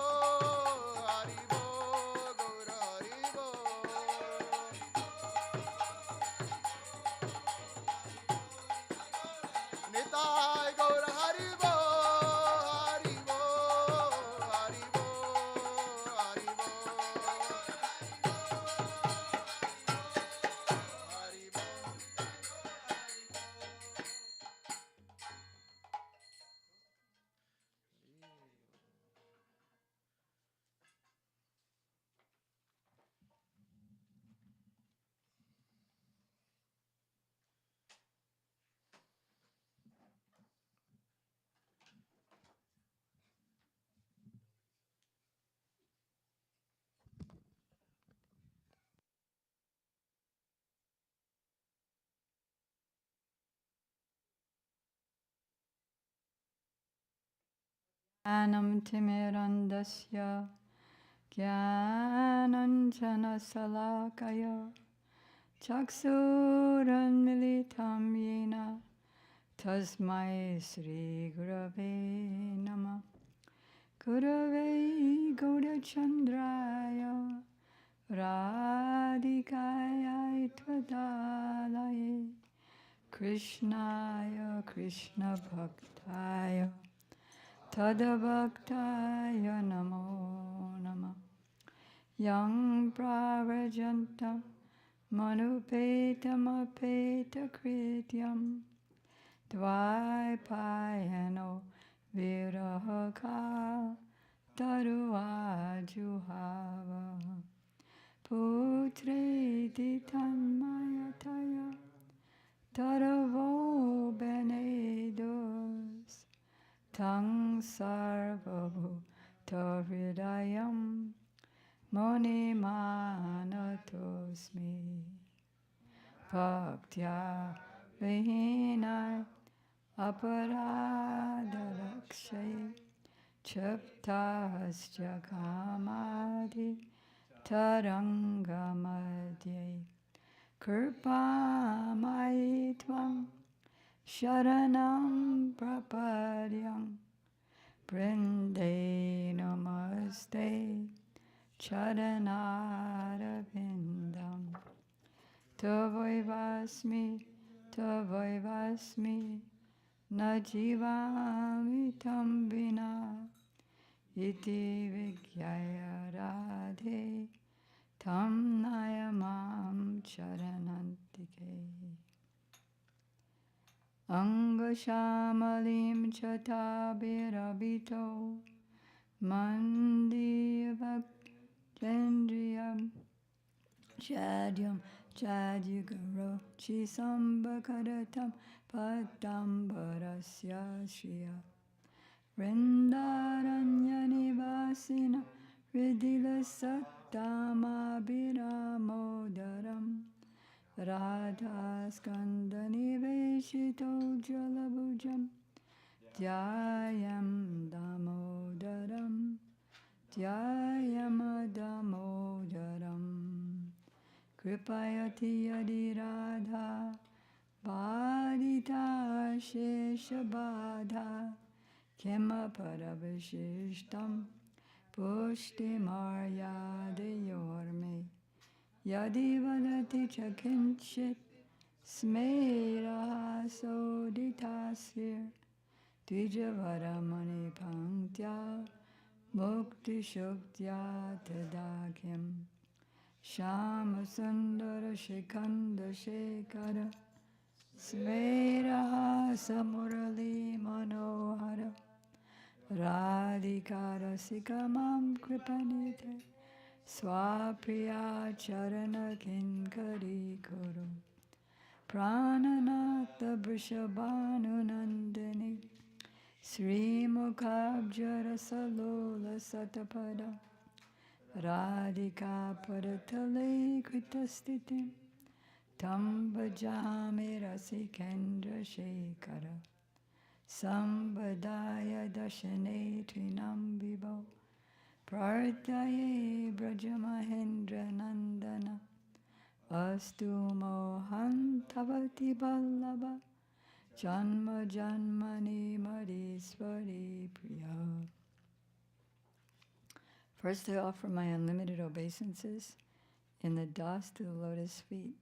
Hari Bo, Gaur Hari Bo. Nitai Gaur Hari Bo, Hari Bo, Hari Bo, Hari Bo. Hari Bo. Anam timirandasya Gyananjana salakaya Chaksuran militam yena Tasmai Sri Gurave Nama Gurave Gaurachandraya Radhikaya Tvadalaye Krishnaya Krishna Bhaktaya Tadabhaktaya Namo Nama Yang Pravajantam Manupetam Apeta Krityam Dvaipayano Virahaka Taruajuhava Putre Tanmayataya Taravo Benedos Tang Sarvabu Tahridayam Moni Manatosmi Bhaktya Vihina Aparadarakshay Chaptasya Kamadi Tarangamadye Kirpamai Tvam Sharanam Prapadyam Brinde Namaste Charanarabindam Tavoivasmi Najivami Tambina Iti Vigyaya Radhe Tam Nayamam Charanantike Angashamalim Chatabirabito Mandiyavakjendriyam Chadyam Chadyagaro Chisambakaratam Padambarasya Shriya Vrindaranya Nivasina Vidila Sattama Biramodaram Radha Skandani Veshito Jalabhujam Jayam Damodaram Jayam Damodaram Kripayati Yadi Radha Vadita Sheshabadha Kema Paravishishtam Pushti Maryadayorme Yadi Vadati Chakinchit Smeraha Soditasir Dvijavaramani Panktya Mukti Shuktya Tadakim Shama Sundara Shikanda Shekara Smeraha Samurali Manohara Radhikara Sikamam Kripanite Swapriya Charana Kinkari Kuru Prananatha Vrishabhanu Nandini Sri Mukhabjara Salola Satapada Radhika Paratale Kritastitim Tam Bhajami Rasikendra Shekara Sambadaya Dashane Trinam Vibho Parthaye Brajamahendra Nandana Astu Mohan Tavati Ballabha Janma Janmani Madhisvari Priya. First I offer my unlimited obeisances in the dust to the lotus feet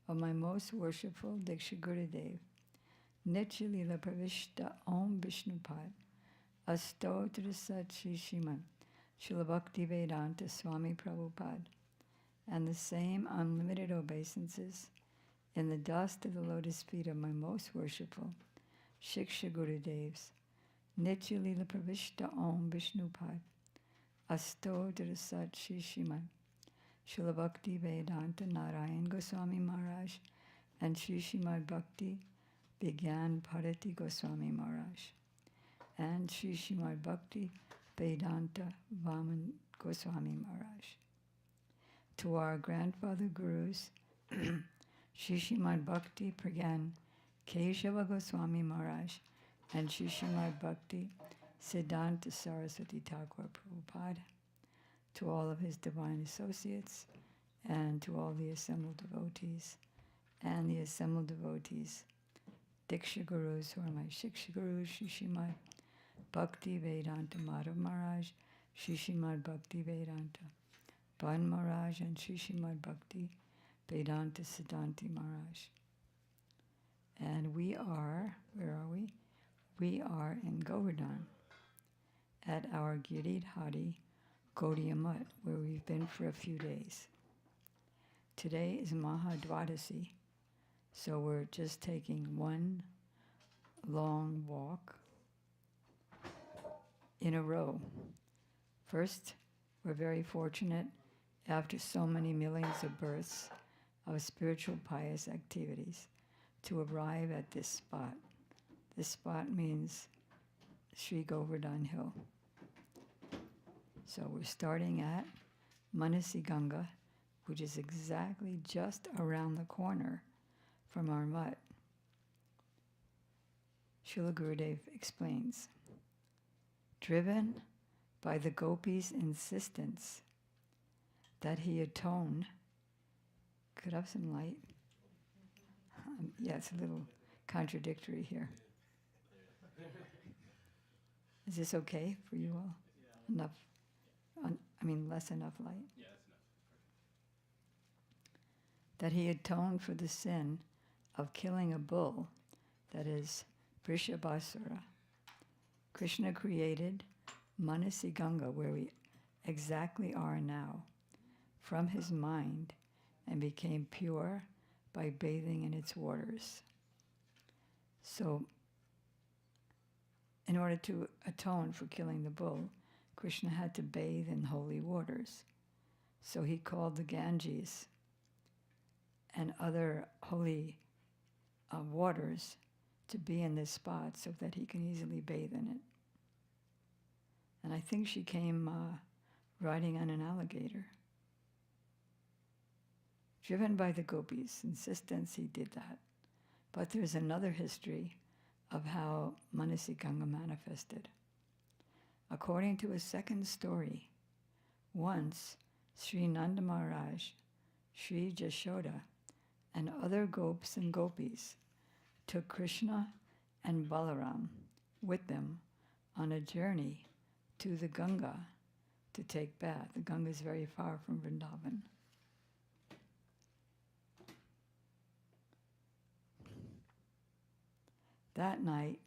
of my most worshipful Diksha Gurudev, Nitya Lila Pravishta Om Vishnupad, Astotra Sat Shri Sriman, Srila Bhakti Vedanta Swami Prabhupada, and the same unlimited obeisances in the dust of the lotus feet of my most worshipful Shiksha Gurudevs, Nitya Lila Pravishta Om Vishnupad, Astotra Sat Shri Sriman, Srila Bhakti Vedanta Narayan Goswami Maharaj, and Shri Srimad Bhakti Vigyan Bharati Goswami Maharaj, and Shri Srimad Bhakti Vedanta Vaman Goswami Maharaj. To our grandfather gurus, Shri Srimad Bhakti Pragyan Keshava Goswami Maharaj and Shri Srimad Bhakti Siddhanta Saraswati Thakur Prabhupada, to all of his divine associates, and to all the assembled devotees, and the assembled devotees, Diksha Gurus who are my Shiksha Gurus, Shri Srimad Bhakti Vedanta Madhav Maharaj, Shri Srimad Bhakti Vedanta Ban Maharaj, and Shri Srimad Bhakti Vedanta Siddhanti Maharaj. And we are, where are we? We are in Govardhan at our Giridhari Gaudiya Mutt, where we've been for a few days. Today is Mahadwadasi, so we're just taking one long walk in a row. First, we're very fortunate, after so many millions of births of spiritual pious activities, to arrive at this spot. This spot means Sri Govardhan Hill. So we're starting at Manasi Ganga, which is exactly just around the corner from our mutt. Srila Gurudev explains, driven by the gopis' insistence that he atone. Could I have some light? Yeah, it's a little contradictory here. Is this okay for you all? Enough? Less enough light? Yeah, that's enough. That he atoned for the sin of killing a bull, that is, Vrishabhasura. Krishna created Manasi Ganga, where we exactly are now, from his mind, and became pure by bathing in its waters. So, in order to atone for killing the bull, Krishna had to bathe in holy waters. So he called the Ganges and other holy waters to be in this spot so that he can easily bathe in it. And I think she came riding on an alligator. Driven by the gopis' insistence, he did that. But there's another history of how Manasi Ganga manifested. According to a second story, once Sri Nanda Maharaj, Sri Jashoda, and other gopis and gopis took Krishna and Balaram with them on a journey to the Ganga to take bath. The Ganga is very far from Vrindavan. That night,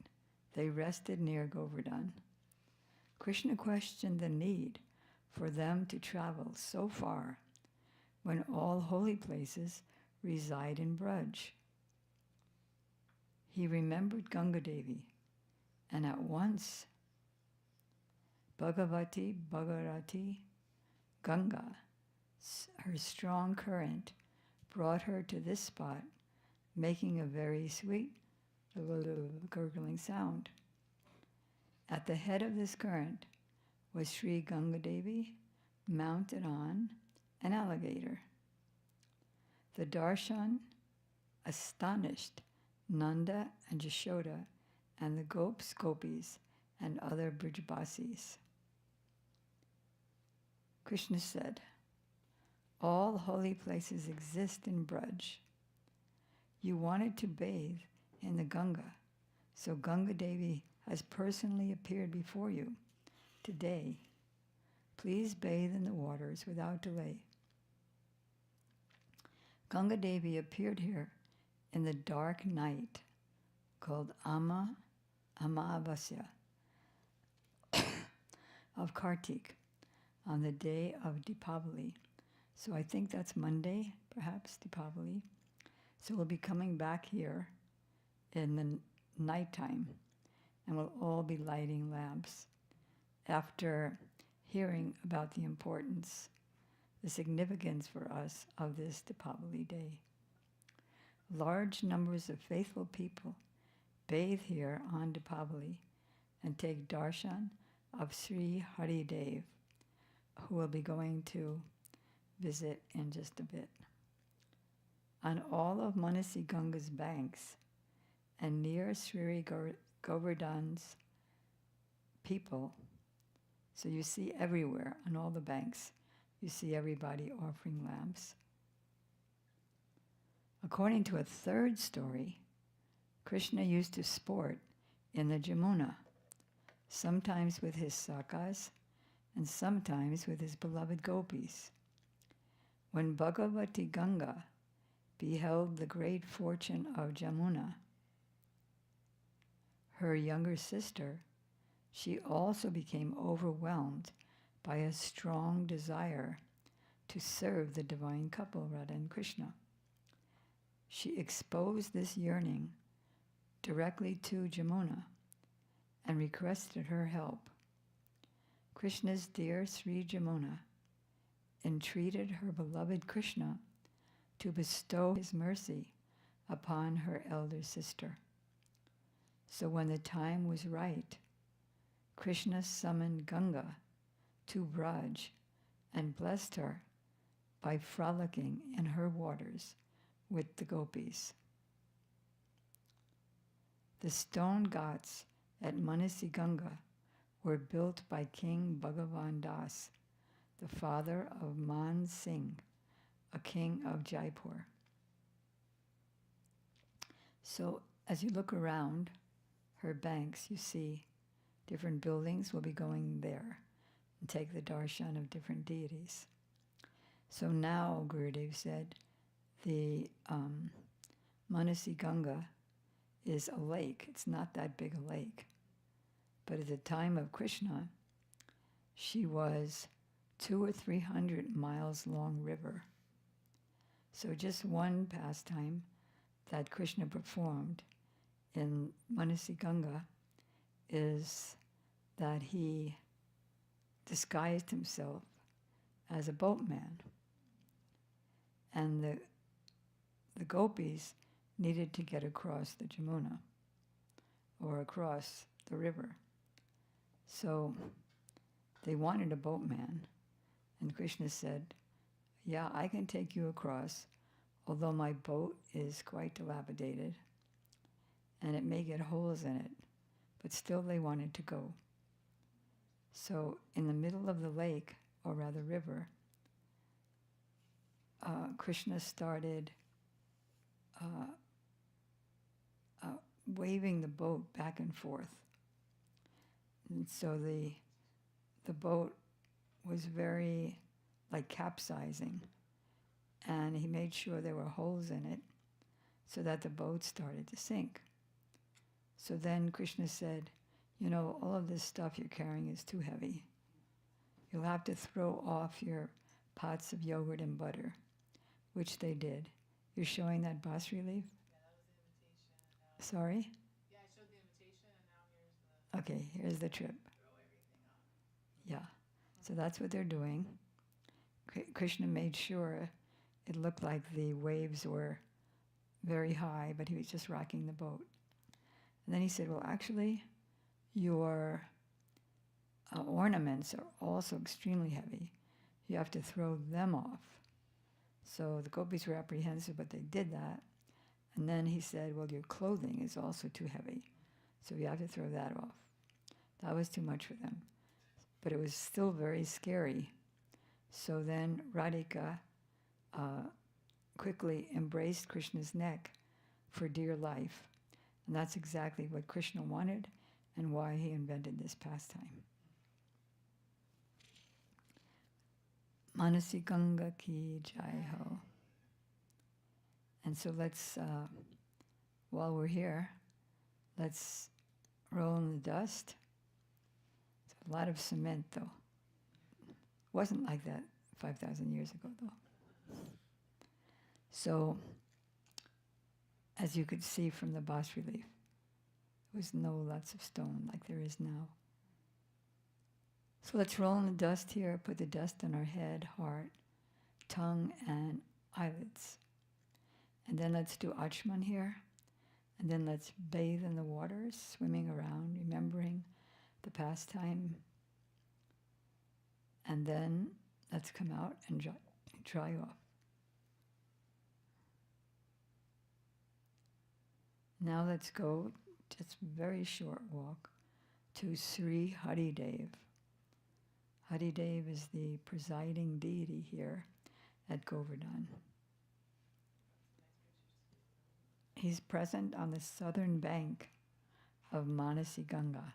they rested near Govardhan. Krishna questioned the need for them to travel so far when all holy places reside in Braj. He remembered Ganga Devi, and at once Bhagavati Bhagirati Ganga, her strong current, brought her to this spot, making a very sweet gurgling sound. At the head of this current was Sri Ganga Devi, mounted on an alligator. The darshan astonished Nanda and Jashoda and the gopis and other Brijbasis. Krishna said, "All holy places exist in Braj. You wanted to bathe in the Ganga, so Ganga Devi has personally appeared before you today. Please bathe in the waters without delay." Ganga Devi appeared here in the dark night called Amavasya of Kartik on the day of Deepavali. So I think that's Monday, perhaps, Deepavali. So we'll be coming back here in the nighttime, and we'll all be lighting lamps after hearing about the importance, the significance for us of this Deepavali day. Large numbers of faithful people bathe here on Deepavali and take darshan of Sri Hari Dev, who will be going to visit in just a bit. On all of Manasi Ganga's banks and near Sri Govardhan's people, so you see everywhere on all the banks, you see everybody offering lamps. According to a third story, Krishna used to sport in the Jamuna, sometimes with his sakas and sometimes with his beloved gopis. When Bhagavati Ganga beheld the great fortune of Jamuna, her younger sister, she also became overwhelmed by a strong desire to serve the divine couple, Radha and Krishna. She exposed this yearning directly to Jamuna and requested her help. Krishna's dear Sri Jamuna entreated her beloved Krishna to bestow his mercy upon her elder sister. So when the time was right, Krishna summoned Ganga to Braj and blessed her by frolicking in her waters with the gopis. The stone ghats at Manasi Ganga were built by King Bhagavan Das, the father of Man Singh, a king of Jaipur. So as you look around her banks, you see different buildings. Will be going there and take the darshan of different deities. So now, Gurudev said, the Manasi Ganga is a lake. It's not that big a lake. But at the time of Krishna, she was 200 or 300 miles long river. So just one pastime that Krishna performed in Manasi Ganga is that he disguised himself as a boatman. And the gopis needed to get across the Jamuna or across the river. So they wanted a boatman, And Krishna said, yeah, I can take you across, although my boat is quite dilapidated and it may get holes in it, but still they wanted to go. So in the middle of the lake, or rather river, Krishna started waving the boat back and forth. And so the boat was very like capsizing, and he made sure there were holes in it so that the boat started to sink. So then Krishna said, you know, all of this stuff you're carrying is too heavy. You'll have to throw off your pots of yogurt and butter, which they did. You're showing that bas relief? Sorry? Yeah, I showed the invitation, and now Okay, here's the trip. throw everything up. Yeah. So that's what they're doing. Krishna made sure it looked like the waves were very high, but he was just rocking the boat. And then he said, well, actually, your ornaments are also extremely heavy. You have to throw them off. So the gopis were apprehensive, but they did that. And then he said, well, your clothing is also too heavy, so you have to throw that off. That was too much for them. But it was still very scary. So then Radhika quickly embraced Krishna's neck for dear life. And that's exactly what Krishna wanted and why he invented this pastime. Manasi Ganga ki jai ho. And so let's, while we're here, let's roll in the dust. It's a lot of cement, though. Wasn't like that 5,000 years ago, though. So, as you could see from the bas relief, there was no lots of stone like there is now. So let's roll in the dust here, put the dust on our head, heart, tongue, and eyelids. And then let's do Achman here. And then let's bathe in the waters, swimming around, remembering the pastime. And then let's come out and dry off. Now let's go, just very short walk, to Sri Haridev. Haridev is the presiding deity here at Govardhan. He's present on the southern bank of Manasi Ganga.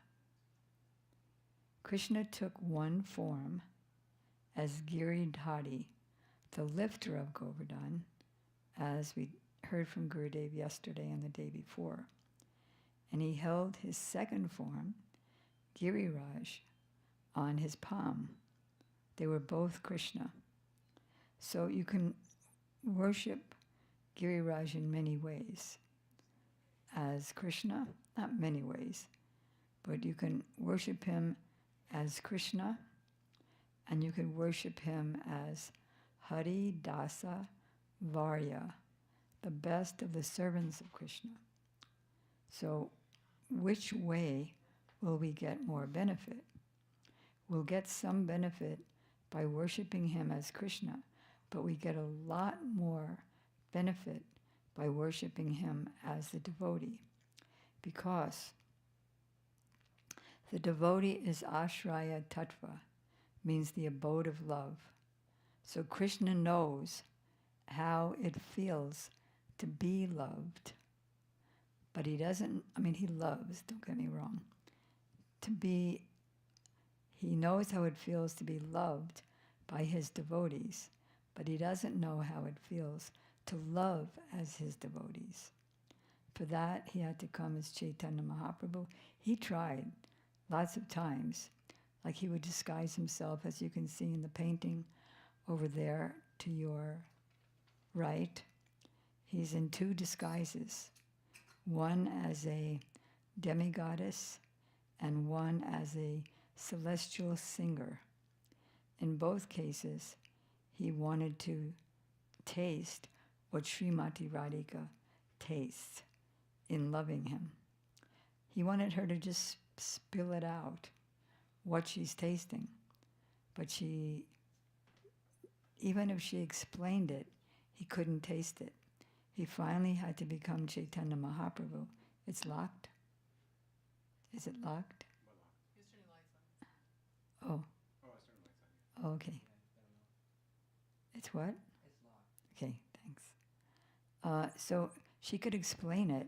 Krishna took one form as Giridhari, the lifter of Govardhan, as we heard from Gurudev yesterday and the day before. And he held his second form, Giriraj, on his palm. They were both Krishna. So you can worship Giriraj in many ways. As Krishna, not many ways, but you can worship him as Krishna, and you can worship him as Hari Dasa Varya, the best of the servants of Krishna. So which way will we get more benefit? We'll get some benefit by worshiping him as Krishna, but we get a lot more benefit by worshiping him as the devotee, because the devotee is ashraya tattva, means the abode of love. So Krishna knows how it feels to be loved, but he doesn't, he loves, don't get me wrong, he knows how it feels to be loved by his devotees, but he doesn't know how it feels to love as his devotees. For that, he had to come as Chaitanya Mahaprabhu. He tried lots of times, like he would disguise himself, as you can see in the painting over there to your right. He's in two disguises, one as a demigoddess and one as a celestial singer. In both cases, he wanted to taste what Srimati Radhika tastes in loving him. He wanted her to just spill it out, what she's tasting. But she even if she explained it, he couldn't taste it. He finally had to become Chaitanya Mahaprabhu. It's locked? Is it locked? What lock? He was turning lights on. Oh, Oh, I was turning lights on. Yeah. okay. It's what? It's locked. Okay, thanks. So she could explain it,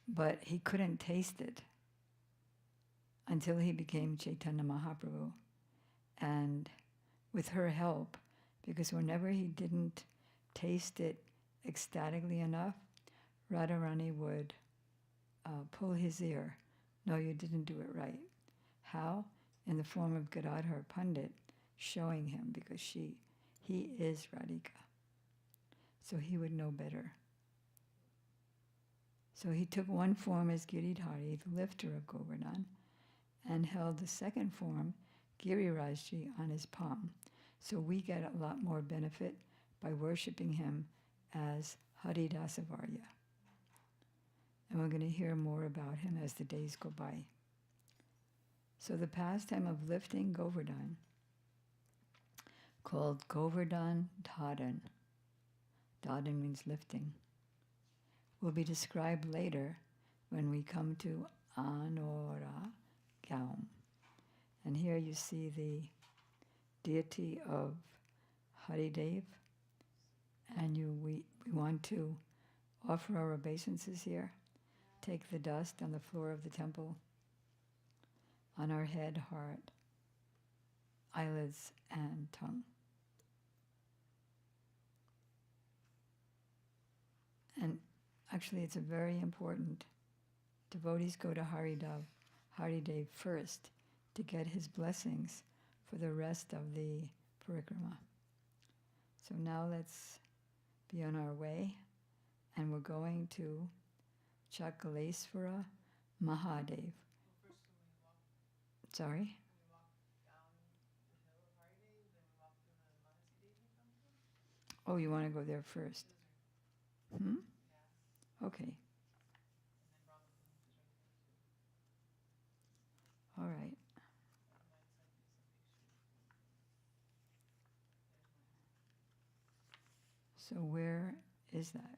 but he couldn't taste it until he became Chaitanya Mahaprabhu. And with her help, because whenever he didn't taste it ecstatically enough, Radharani would pull his ear. No, you didn't do it right. How? In the form of Gadadhar Pandit showing him, because he is Radhika. So he would know better. So he took one form as Giridhari, the lifter of Govardhan, and held the second form, Girirajji, on his palm. So we get a lot more benefit by worshiping him as Haridasavarya. And we're going to hear more about him as the days go by. So the pastime of lifting Govardhan, called Govardhan Dharan, Dharan means lifting, will be described later when we come to Anora Gaum. And here you see the deity of Haridev, and we want to offer our obeisances here. Take the dust on the floor of the temple, on our head, heart, eyelids, and tongue. And actually, it's a very important. Devotees go to Haridev first to get his blessings for the rest of the parikrama. So now let's be on our way, and we're going to Chakalesvara Mahadev. Well, first when we walk Sorry? down the hill of Haridev, then we walk through the Mahasi Devi temple. Oh, you want to go there first? Those are Hmm? gas. Okay. And then Brahmakund is right there too. All right. I might send you some pictures. There's my home. So where is that?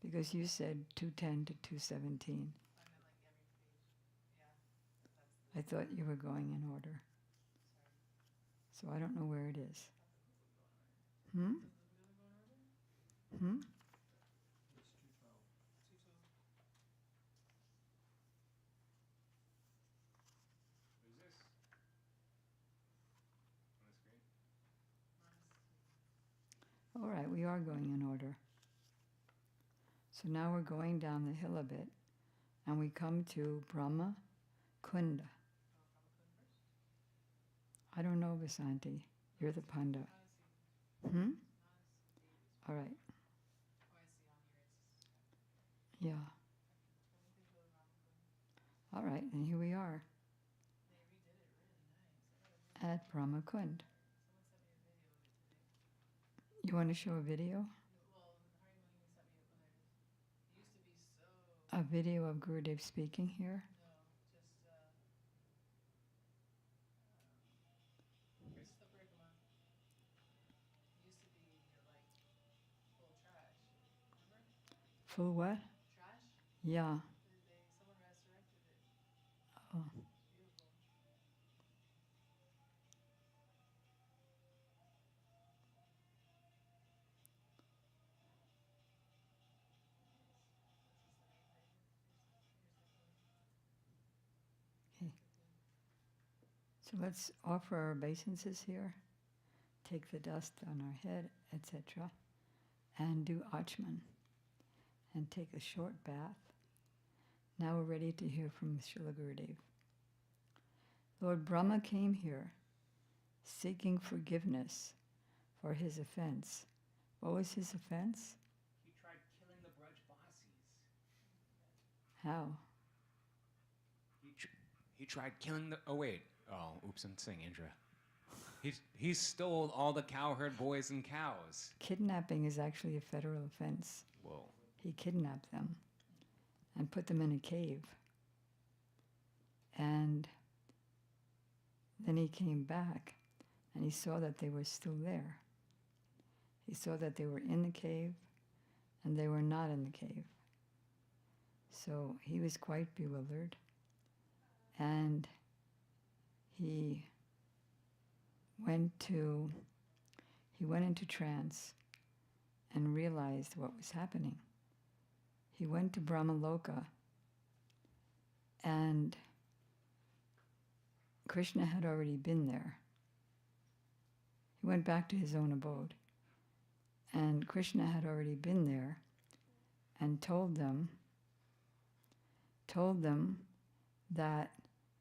Because you said 210 to 217. I meant like every page. Yeah. That's I thought you were going in order. sorry. So I don't know where it is. That's a Hmm? Does the Buddha go in order? Hmm? It's 212. 212. What is this? On the screen? Mahasi. All right, we are going in order. So now we're going down the hill a bit, and we come to Brahma Kunda. Oh, Brahmakund first? I don't know, Vasanti. You're the panda. Mahasi. Hmm? Mahasi Devi. All right. Oh, I see on here it's. Yeah. Then we can go to Brahmakund. All right, and here we are They redid it really nice. I gotta do at Brahma Kund. Someone sent me a video of it today. You want to show a video? Well, Hari Mohini sent me it when it used to be so. A video of Gurudev speaking here? No, just just the parikama. It used to be like full trash. Remember? Full what? Trash? Yeah. Someone resurrected it. Oh. It's beautiful. So let's offer our obeisances here, take the dust on our head, etc., and do Achman, and take a short bath. Now we're ready to hear from Srila Gurudev. Lord Brahma came here seeking forgiveness for his offense. What was his offense? He tried killing the Brajbasis. How? He tried killing the. Oh wait. Oh, oops! I'm saying Indra. He stole all the cowherd boys and cows. Kidnapping is actually a federal offense. Whoa. He kidnapped them and put them in a cave. And Then he came back and he saw that they were still there. He saw that they were in the cave and they were not in the cave. So he was quite bewildered, and he went into trance and realized what was happening. He went to Brahmaloka, and Krishna had already been there. He went back to his own abode, and Krishna had already been there and told them that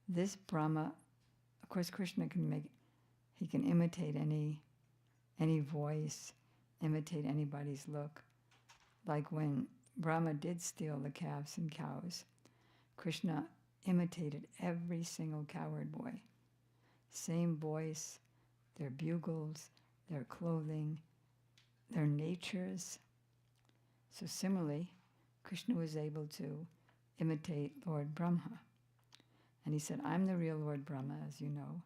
this Brahma, of course Krishna can imitate any voice, imitate anybody's look. Like when Brahma did steal the calves and cows, Krishna imitated every single cowherd boy. Same voice, their bugles, their clothing, their natures. So similarly, Krishna was able to imitate Lord Brahma. And he said, I'm the real Lord Brahma, as you know,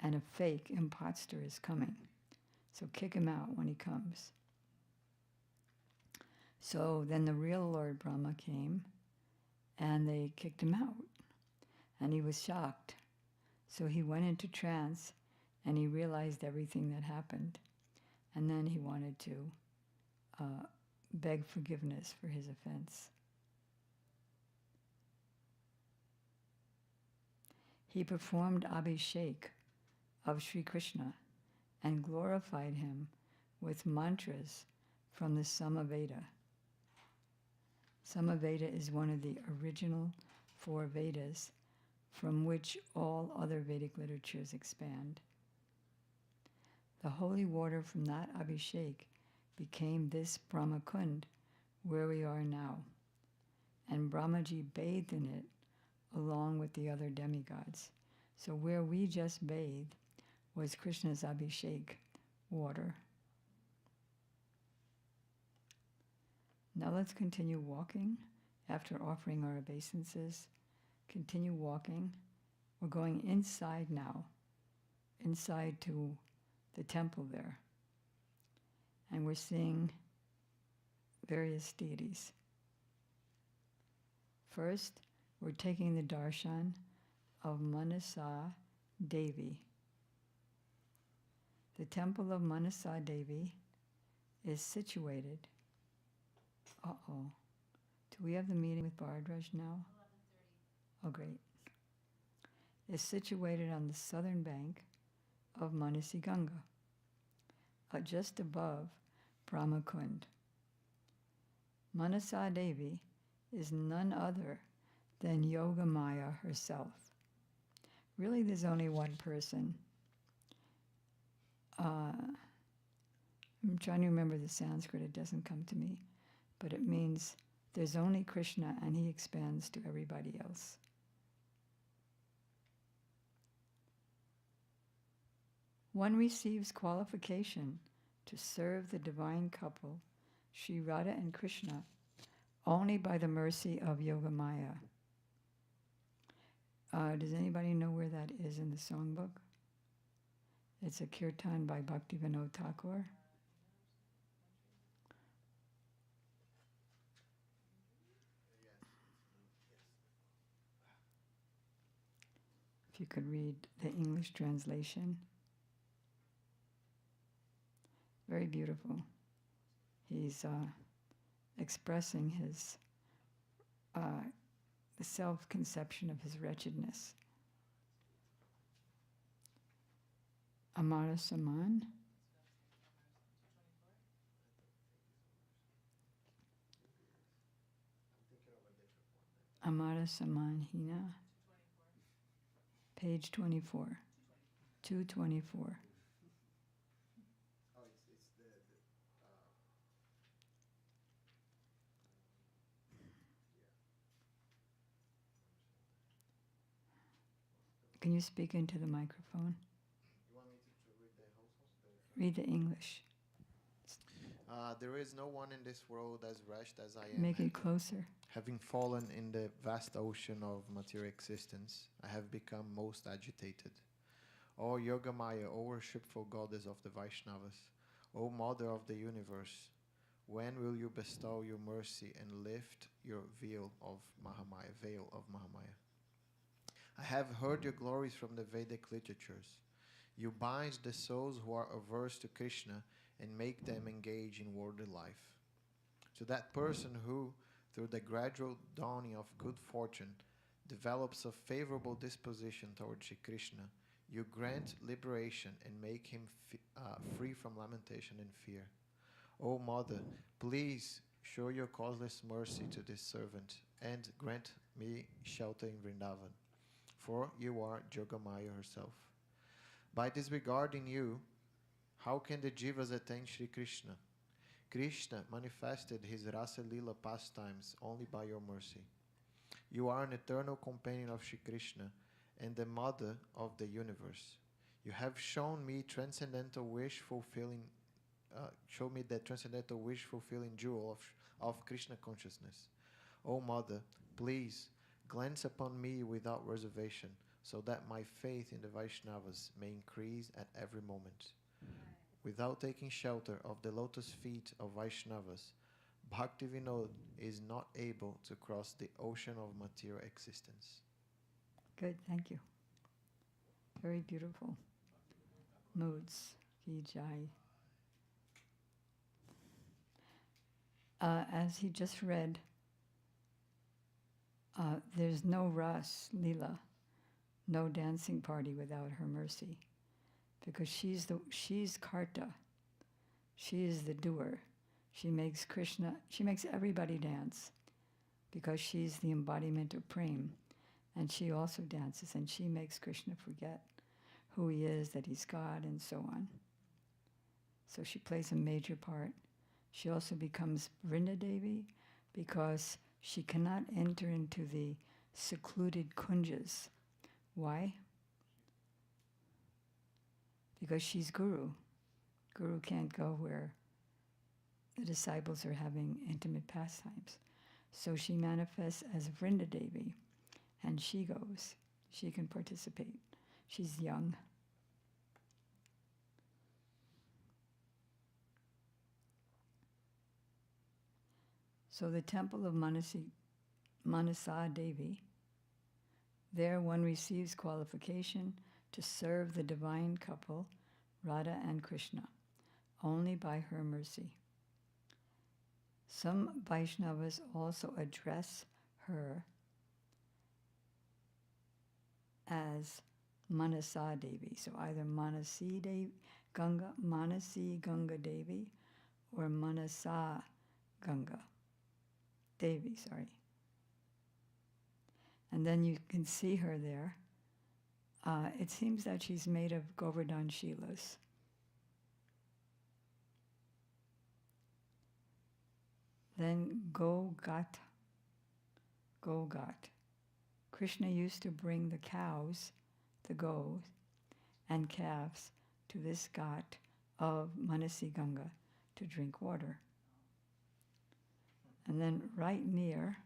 and a fake impostor is coming. So kick him out when he comes. So then the real Lord Brahma came, and they kicked him out. And he was shocked. So he went into trance, and he realized everything that happened. And then he wanted to beg forgiveness for his offense. He performed Abhishek of Sri Krishna and glorified him with mantras from the Samaveda. Samaveda is one of the original 4 Vedas from which all other Vedic literatures expand. The holy water from that Abhishek became this Brahmakund where we are now, and Brahmaji bathed in it along with the other demigods. So where we just bathed was Krishna's Abhishek water. Now let's continue walking after offering our obeisances. Continue walking. We're going inside now, inside to the temple there. And we're seeing various deities. First, we're taking the darshan of Manasa Devi. The temple of Manasa Devi is situated. Uh-oh. Do we have the meeting with Bhardraj now? 11:30. Oh, great. Is situated on the southern bank of Manasi Ganga, just above Brahmakund. Manasa Devi is none other than Yoga Maya herself. Really, there's only one person. I'm trying to remember the Sanskrit, it doesn't come to me. But it means there's only Krishna and he expands to everybody else. One receives qualification to serve the divine couple, Sri Radha and Krishna, only by the mercy of Yoga Maya. Does anybody know where that is in the songbook? It's a kirtan by Bhaktivinoda Thakur. If you could read the English translation. Very beautiful. He's expressing his the self-conception of his wretchedness. Amara Saman. Amara Saman Hina. Page 24. 224. Can you speak into the microphone? You want me to read the whole Read the English. There is no one in this world as wretched as I am. Make it closer. Having fallen in the vast ocean of material existence, I have become most agitated. O Yogamaya, O worshipful goddess of the Vaishnavas, O Mother of the universe, when will you bestow your mercy and lift your veil of Mahamaya? I have heard your glories from the Vedic literatures. You bind the souls who are averse to Krishna and make them engage in worldly life. To that person who, through the gradual dawning of good fortune, develops a favorable disposition towards Shri Krishna, you grant liberation and make him free from lamentation and fear. O Mother, please show your causeless mercy to this servant and grant me shelter in Vrindavan, for you are Jogamaya herself. By disregarding you, how can the jivas attain Shri Krishna? Krishna manifested his Rasa Lila pastimes only by your mercy. You are an eternal companion of Shri Krishna and the mother of the universe. You have shown me transcendental wish fulfilling show me the transcendental wish fulfilling jewel of Krishna consciousness. O Mother, please glance upon me without reservation, so that my faith in the Vaishnavas may increase at every moment. Without taking shelter of the lotus feet of Vaishnavas, Bhakti Vinod is not able to cross the ocean of material existence. Good, thank you. Very beautiful moods. Ki Jai. As he just read, there's no Ras Leela, no dancing party without her mercy, because she's Karta. She is the doer. She makes everybody dance, because she's the embodiment of Prem, and she also dances, and she makes Krishna forget who he is, that he's God, and so on. So she plays a major part. She also becomes Vrindadevi because she cannot enter into the secluded kunjas. Why? Because she's Guru. Guru can't go where the disciples are having intimate pastimes. So she manifests as Vrindadevi, and she goes. She can participate. She's young. So the temple of Manasa Devi, there one receives qualification to serve the divine couple, Radha and Krishna, only by her mercy. Some Vaishnavas also address her as Manasa Devi. So either Manasi Ganga Devi, or Manasa Ganga Devi, sorry. And then you can see her there. It seems that she's made of Govardhan Shilas. Then Gogat. Krishna used to bring the cows, the goats, and calves to this ghat of Manasi Ganga to drink water. And then right near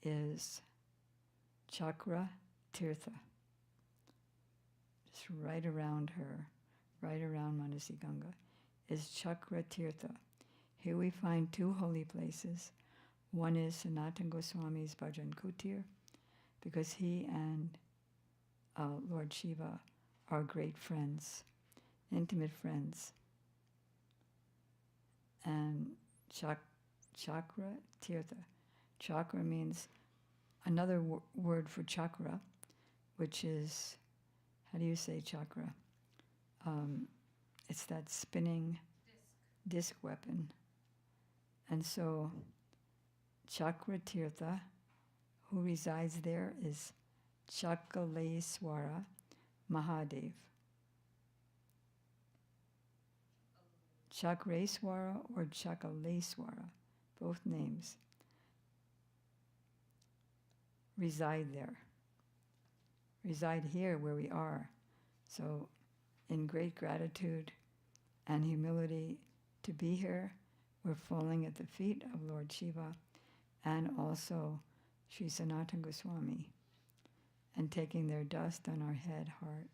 is Chakra Tirtha. Just right around her, right around Manasi Ganga, is Chakra Tirtha. Here we find two holy places. One is Sanatana Goswami's Bhajan Kutir, because he and Lord Shiva are great friends, intimate friends. And Chakra Tirtha. Chakra means another word for chakra, which is, how do you say chakra? It's that spinning disc weapon. And so Chakra Tirtha, who resides there, is Chakaleswara Mahadev. Chakreswara or Chakaleswara, both names, reside there. Reside here where we are. So in great gratitude and humility to be here, we're falling at the feet of Lord Shiva and also Sri Sanatana Goswami. and taking their dust on our head, heart,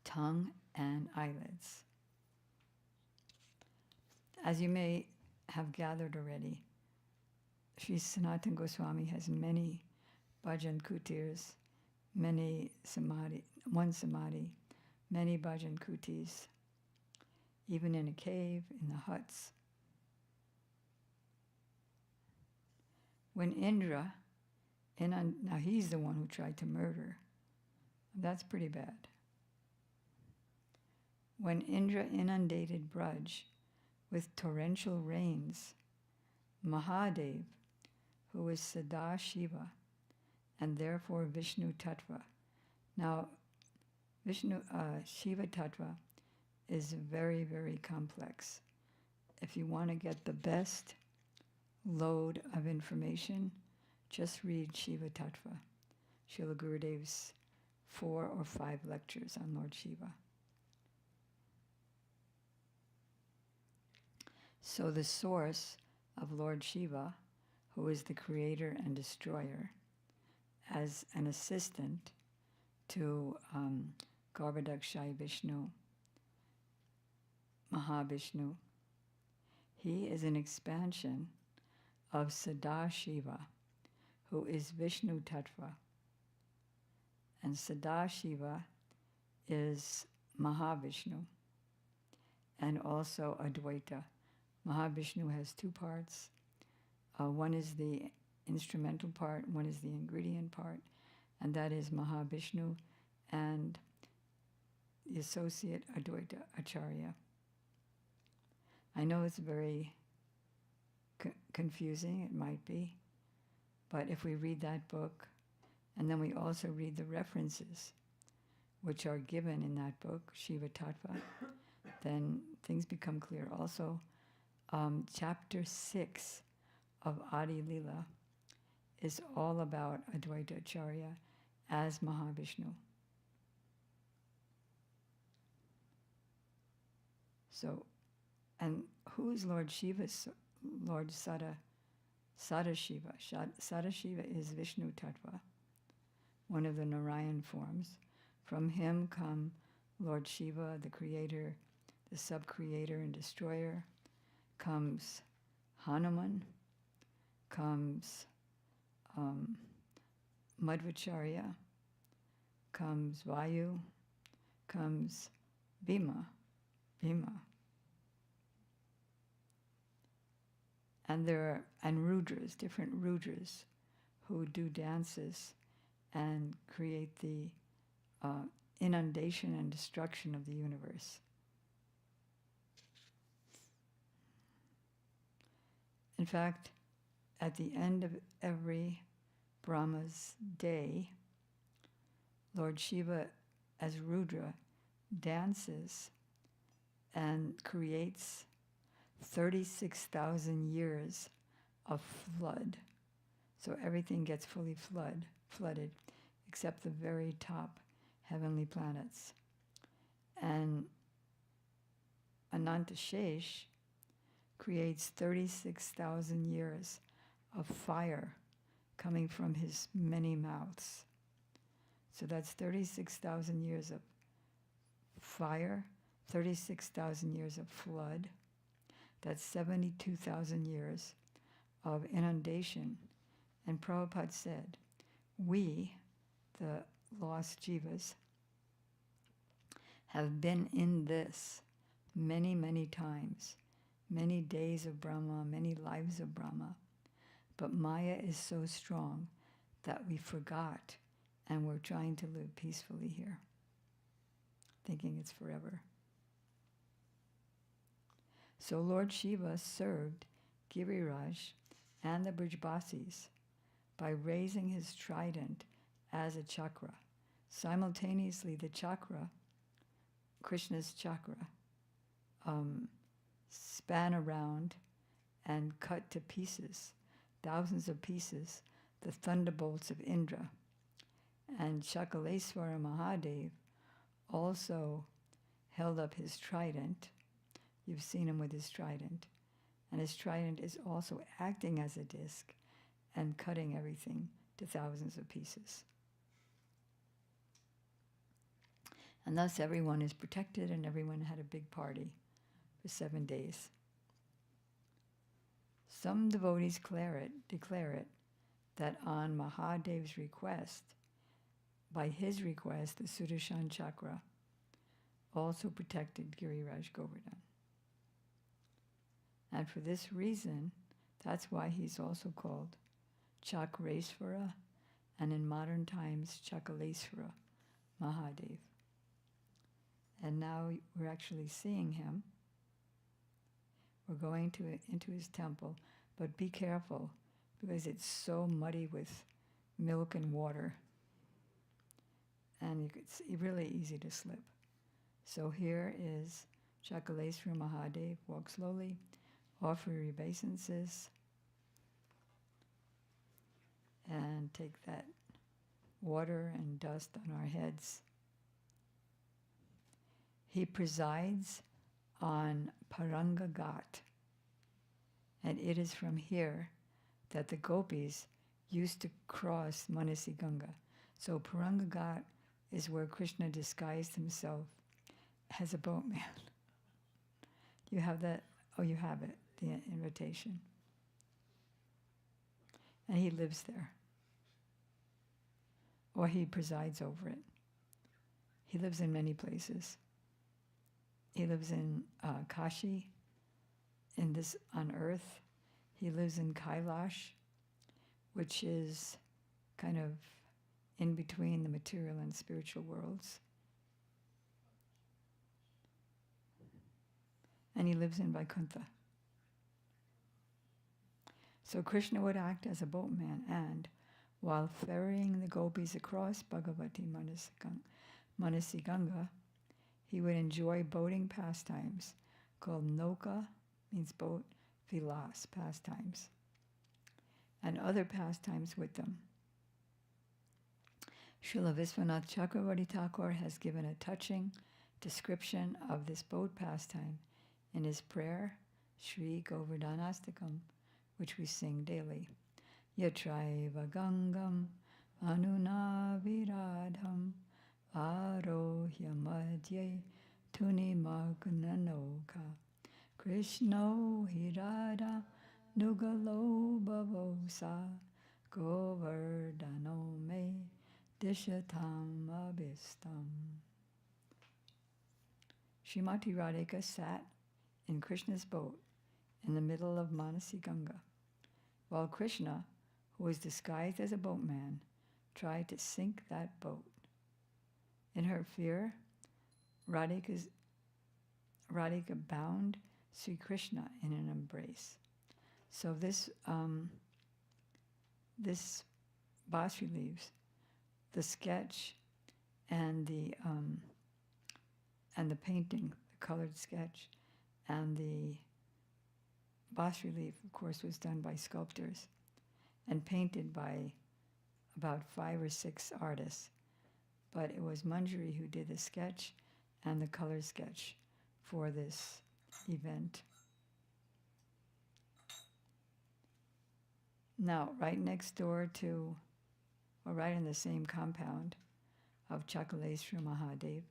tongue, and eyelids. As you may have gathered already, Sri Sanatana Goswami has many bhajan kutirs, many samadhi, one samadhi, many bhajan kutis, even in a cave, in the huts. When Indra, now he's the one who tried to murder. That's pretty bad. When Indra inundated Braj with torrential rains, Mahadev, who is Sada Shiva, and therefore Vishnu Tattva. Now, Shiva Tattva is very, very complex. If you want to get the best load of information, just read Shiva Tattva, Srila Gurudev's 4 or 5 lectures on Lord Shiva. So the source of Lord Shiva, who is the creator and destroyer, as an assistant to Garbhodakshai Vishnu, Mahavishnu, he is an expansion of Sadashiva, who is Vishnu Tattva. And Sadashiva is Mahavishnu, and also Advaita. Mahavishnu has 2 parts. One is the instrumental part, one is the ingredient part, and that is Mahavishnu and the associate Advaita Acharya. I know it's very confusing, it might be, but if we read that book, and then we also read the references which are given in that book, Shiva Tattva, then things become clear. Also, chapter 6 of Adi Lila is all about Advaita Acharya as Mahavishnu. So, and who is Lord Shiva? Lord Sadashiva. Sadashiva is Vishnu Tattva, one of the Narayan forms. From him come Lord Shiva, the creator, the sub-creator and destroyer, comes Hanuman, comes Madhvacharya, comes Vayu, comes Bhima. And there are Rudras, different Rudras, who do dances and create the inundation and destruction of the universe. In fact, at the end of every Brahma's day, Lord Shiva, as Rudra, dances and creates 36,000 years of flood. So everything gets fully flooded, except the very top heavenly planets. And Anantashesh creates 36,000 years of fire coming from his many mouths. So that's 36,000 years of fire, 36,000 years of flood. That's 72,000 years of inundation. And Prabhupada said, we, the lost jivas, have been in this many, many times, many days of Brahma, many lives of Brahma. But Maya is so strong that we forgot, and we're trying to live peacefully here, thinking it's forever. So Lord Shiva served Giriraj and the Brijbasis by raising his trident as a chakra. Simultaneously, the chakra, Krishna's chakra, span around and cut to pieces, thousands of pieces, the thunderbolts of Indra. And Shakaleswara Mahadev also held up his trident. You've seen him with his trident. And his trident is also acting as a disc and cutting everything to thousands of pieces. And thus everyone is protected and everyone had a big party for 7 days. Some devotees declare it that on Mahadev's request, by his request, the Sudarshan Chakra also protected Giriraj Govardhan. And for this reason, that's why he's also called Chakrasvara, and in modern times, Chakalesvara Mahadev. And now we're actually seeing him. We're going into his temple, but be careful because it's so muddy with milk and water. And it's really easy to slip. So here is Chakalesvara Mahadev. Walk slowly, offer your obeisances, and take that water and dust on our heads. He presides on Paranga Ghat, and it is from here that the gopis used to cross Manasi Ganga. So Paranga Ghat is where Krishna disguised himself as a boatman. You have that? Oh, you have it, the invitation. And he lives there. Or he presides over it. He lives in many places. He lives in Kashi, on earth. He lives in Kailash, which is kind of in between the material and spiritual worlds. And he lives in Vaikuntha. So Krishna would act as a boatman, and while ferrying the gopis across Bhagavati Manasi Ganga, he would enjoy boating pastimes called Nauka, means boat, Vilas, pastimes, and other pastimes with them. Srila Viswanath Chakravarti Thakur has given a touching description of this boat pastime in his prayer, Sri Govardhanastakam, which we sing daily. Yatraiva Gangam Anuna Viradham Arohya Madhye Tuni Magnanoka Krishno Hirada Nugalo Bhavosa Govardhano Me Dishatam Abhistam. Srimati Radhika sat in Krishna's boat in the middle of Manasi Ganga, while Krishna, who was disguised as a boatman, tried to sink that boat. In her fear, Radhika bound Sri Krishna in an embrace. So this bas reliefs, the sketch and the painting, the colored sketch, and the bas relief, of course, was done by sculptors and painted by about 5 or 6 artists. But it was Manjari who did the sketch and the color sketch for this event. Now, right next door to, or right in the same compound of Chakalesvara Mahadev,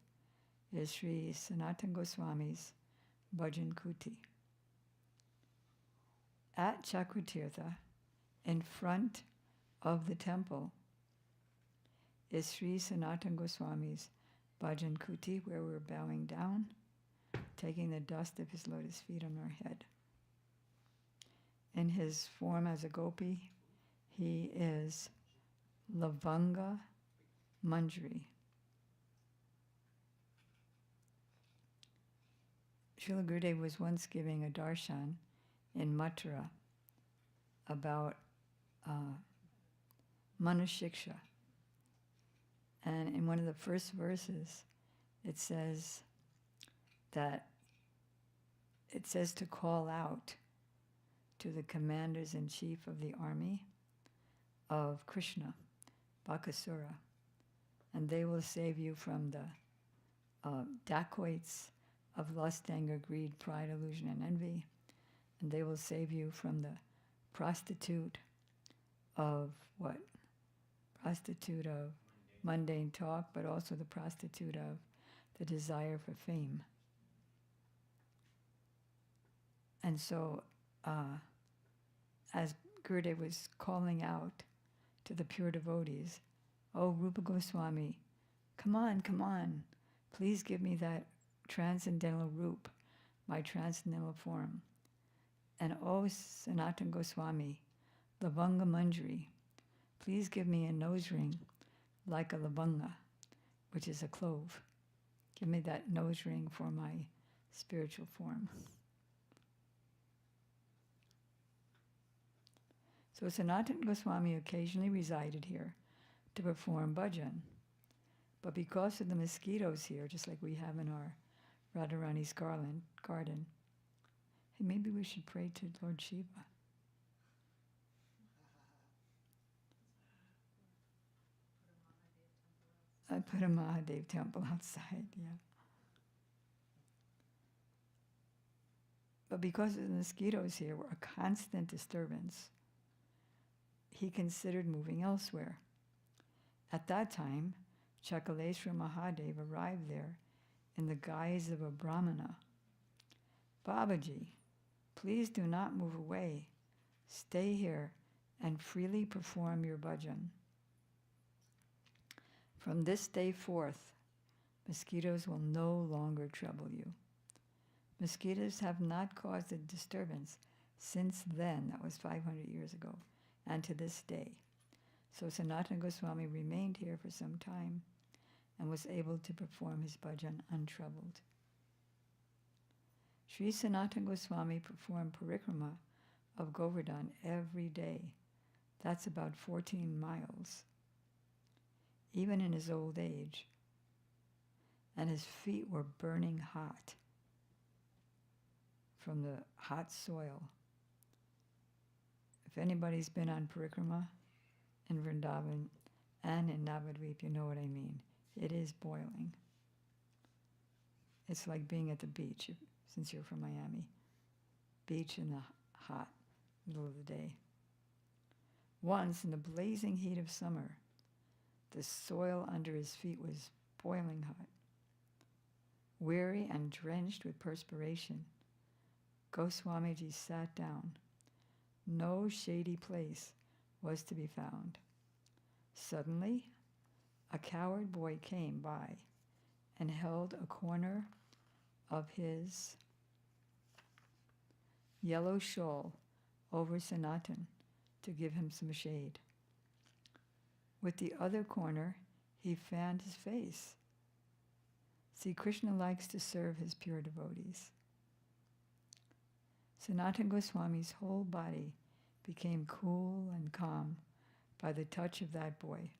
is Sri Sanatana Goswami's Bhajan Kuti. At Chakratirtha, in front of the temple, is Sri Sanatana Goswami's Bhajan Kuti, where we're bowing down, taking the dust of his lotus feet on our head. In his form as a gopi, he is Lavanga Manjari. Srila Gurudev was once giving a darshan in Mathura about Manushiksha. And in one of the first verses, it says to call out to the commanders-in-chief of the army of Krishna, Bakasura, and they will save you from the dacoits of lust, anger, greed, pride, illusion, and envy, and they will save you from the prostitute of what? Prostitute of mundane talk, but also the prostitute of the desire for fame. And so, as Gurudev was calling out to the pure devotees, "Oh, Rupa Goswami, come on, please give me that transcendental Rup, my transcendental form. And oh, Sanatana Goswami, Lavanga Manjari, please give me a nose ring like a lavanga, which is a clove. Give me that nose ring for my spiritual form." So Sanatana Goswami occasionally resided here to perform bhajan. But because of the mosquitoes here, just like we have in our Radharani's garden, hey, maybe we should pray to Lord Shiva. I put a Mahadev temple outside, yeah. But because of the mosquitoes here were a constant disturbance, he considered moving elsewhere. At that time, Chakaleshwar Mahadev arrived there in the guise of a Brahmana. "Babaji, please do not move away. Stay here and freely perform your bhajan. From this day forth, mosquitoes will no longer trouble you." Mosquitoes have not caused a disturbance since then, that was 500 years ago, and to this day. So Sanatana Goswami remained here for some time and was able to perform his bhajan untroubled. Sri Sanatana Goswami performed parikrama of Govardhan every day. That's about 14 miles, even in his old age. And his feet were burning hot from the hot soil. If anybody's been on parikrama in Vrindavan and in Navadvip, you know what I mean. It is boiling. It's like being at the beach, since you're from Miami. Beach in the hot middle of the day. Once, in the blazing heat of summer, the soil under his feet was boiling hot. Weary and drenched with perspiration, Goswamiji sat down. No shady place was to be found. Suddenly, a cowherd boy came by and held a corner of his yellow shawl over Sanatan to give him some shade. With the other corner, he fanned his face. See, Krishna likes to serve his pure devotees. Sanatana Goswami's whole body became cool and calm by the touch of that boy,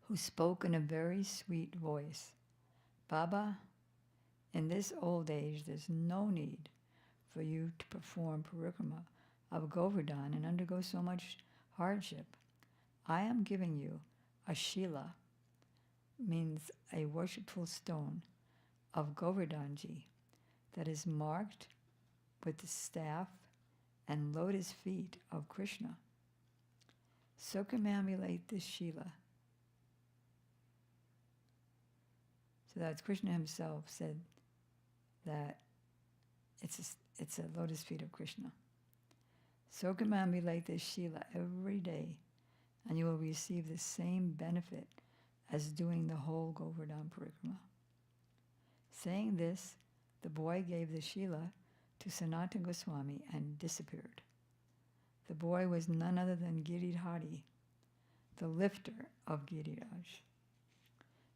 who spoke in a very sweet voice. "Baba, in this old age, there's no need for you to perform parikrama of Govardhan and undergo so much hardship. I am giving you a shila," means a worshipful stone, "of Govardhanji that is marked with the staff and lotus feet of Krishna. Circumambulate this shila." So that's Krishna himself said that it's a lotus feet of Krishna. Circumambulate this shila every day, and you will receive the same benefit as doing the whole Govardhan parikrama. Saying this, the boy gave the shila to Sanatana Goswami and disappeared. The boy was none other than Giridhari, the lifter of Giriraj.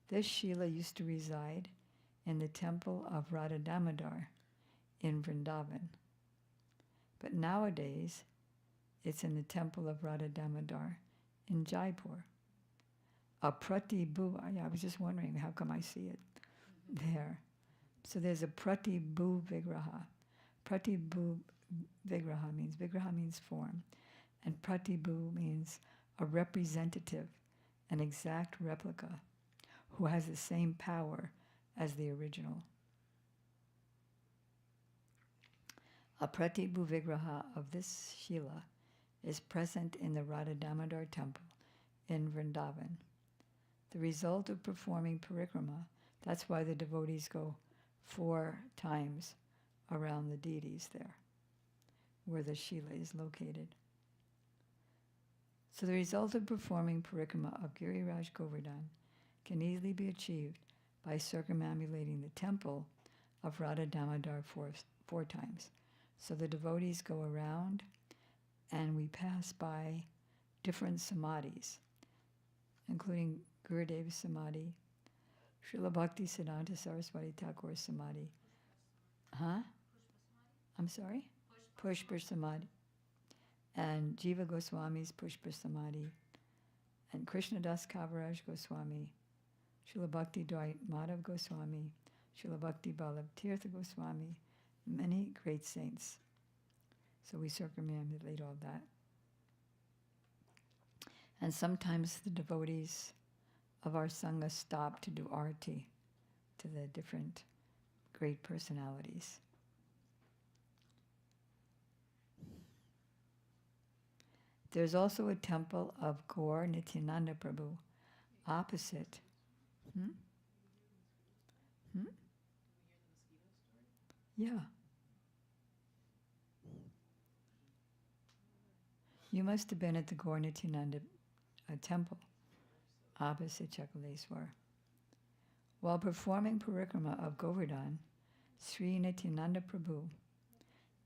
This shila used to reside in the temple of Radha Damodar in Vrindavan. But nowadays, it's in the temple of Radha Damodar in Jaipur. A Pratibhu, I was just wondering how come I see it there. So there's a Pratibhu Vigraha. Pratibhu Vigraha means form. And Pratibhu means a representative, an exact replica, who has the same power as the original. A Pratibhu Vigraha of this shila is present in the Radha Damodar temple in Vrindavan. The result of performing parikrama That's why the devotees go 4 times around the deities there, where the Shila is located. So the result of performing parikrama of Giriraj Govardhan can easily be achieved by circumambulating the temple of Radha Damodar 4 times. So the devotees go around and we pass by different samadhis, including Gurudev's Samadhi, Srila Bhakti Siddhanta Saraswati Thakur's Samadhi. Huh? I'm sorry? Pushpa Samadhi. And Jiva Goswami's Pushpa Samadhi. And Krishnadas Kaviraj Goswami. Srila Bhakti Dwight Madhav Goswami. Srila Bhakti Ballabh Tirtha Goswami. Many great saints. So we circumambulate all that. And sometimes the devotees of our Sangha stop to do arti to the different great personalities. There's also a temple of Gaur Nityananda Prabhu opposite. Yeah. You must have been at the Gaur Nityananda temple opposite Chakaleswar. While performing parikrama of Govardhan, Sri Nityananda Prabhu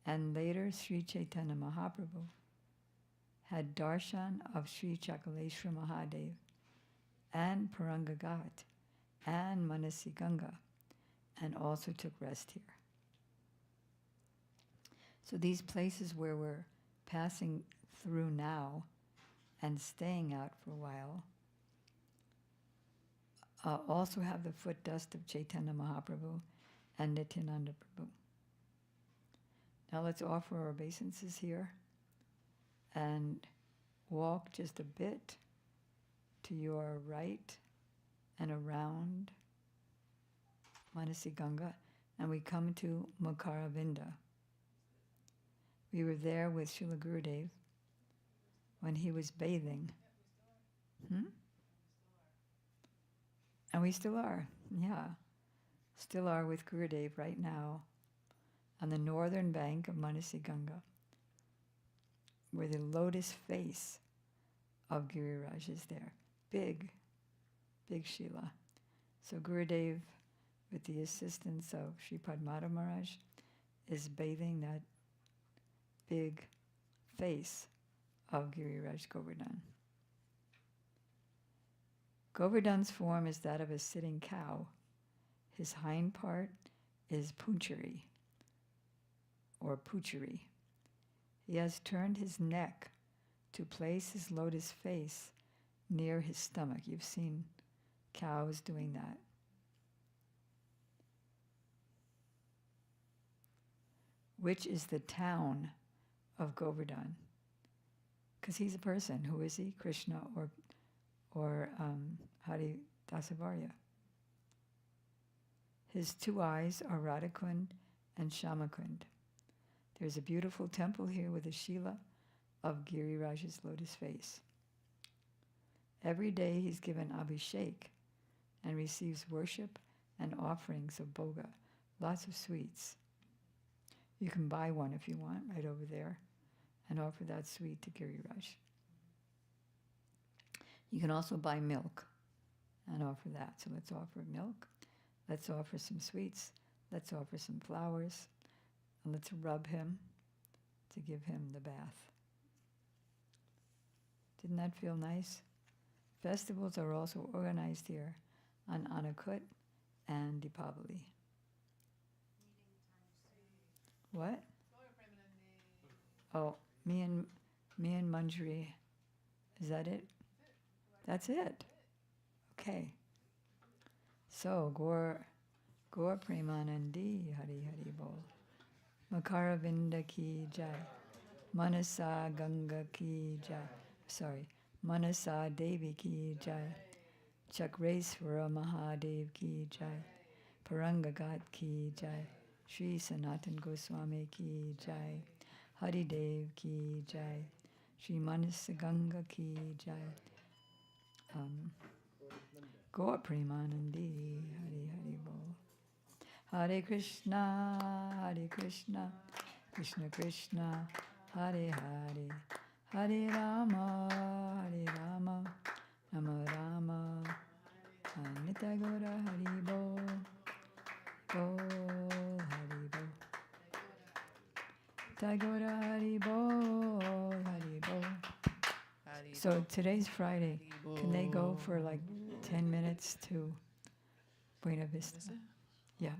and later Sri Chaitanya Mahaprabhu had darshan of Sri Chakaleshwar Mahadev and Parangagat and Manasi Ganga, and also took rest here. So these places where we're passing through now and staying out for a while also have the foot dust of Chaitanya Mahaprabhu and Nityananda Prabhu. Now let's offer our obeisances here and walk just a bit to your right and around Manasi Ganga, and we come to Mukaravinda. We were there with Srila Gurudev when he was bathing. And we still are, yeah. Still are with Gurudev right now on the northern bank of Manasi Ganga, where the lotus face of Giriraj is there. Big, big Shila. So Gurudev, with the assistance of Sri Padmata Maharaj, is bathing that big face of Giriraj Govardhan. Govardhan's form is that of a sitting cow. His hind part is punchari, or puchari. He has turned his neck to place his lotus face near his stomach. You've seen cows doing that. Which is the town of Govardhan? Because he's a person. Who is he? Krishna or Hari Dasavarya. His 2 eyes are Radhakund and Shamakund. There's a beautiful temple here with a Shila of Giriraj's lotus face. Every day he's given Abhishek and receives worship and offerings of bhoga, lots of sweets. You can buy one if you want, right over there, and offer that sweet to Giriraj. You can also buy milk and offer that. So let's offer milk, let's offer some sweets, let's offer some flowers, and let's rub him to give him the bath. Didn't that feel nice? Festivals are also organized here on Anakut and Deepavali. What? Oh, me and Manjari. Is that it? That's it. Okay. So, Gaur Premanandi, Hari Hari Bol. Makaravinda ki jai. Manasa Ganga ki jai. Sorry. Manasa Devi ki jai. Chakreswara Mahadev ki jai. Parangagat ki jai. Sri Sanatan Goswami ki jai. Hari Dev ki jai. Sri Manasa Ganga ki jai. Gaur Premanandi, Hari Hari Hare Krishna, Krishna Krishna, Hare Hare, Hare Rama, Rama Rama, Nitya Gaura Hari Bol, Bol Hari Bol. Tagora Hari Bol, Hari Bol. So today's Friday. Can they go for like 10 minutes to Buena Vista? Yeah.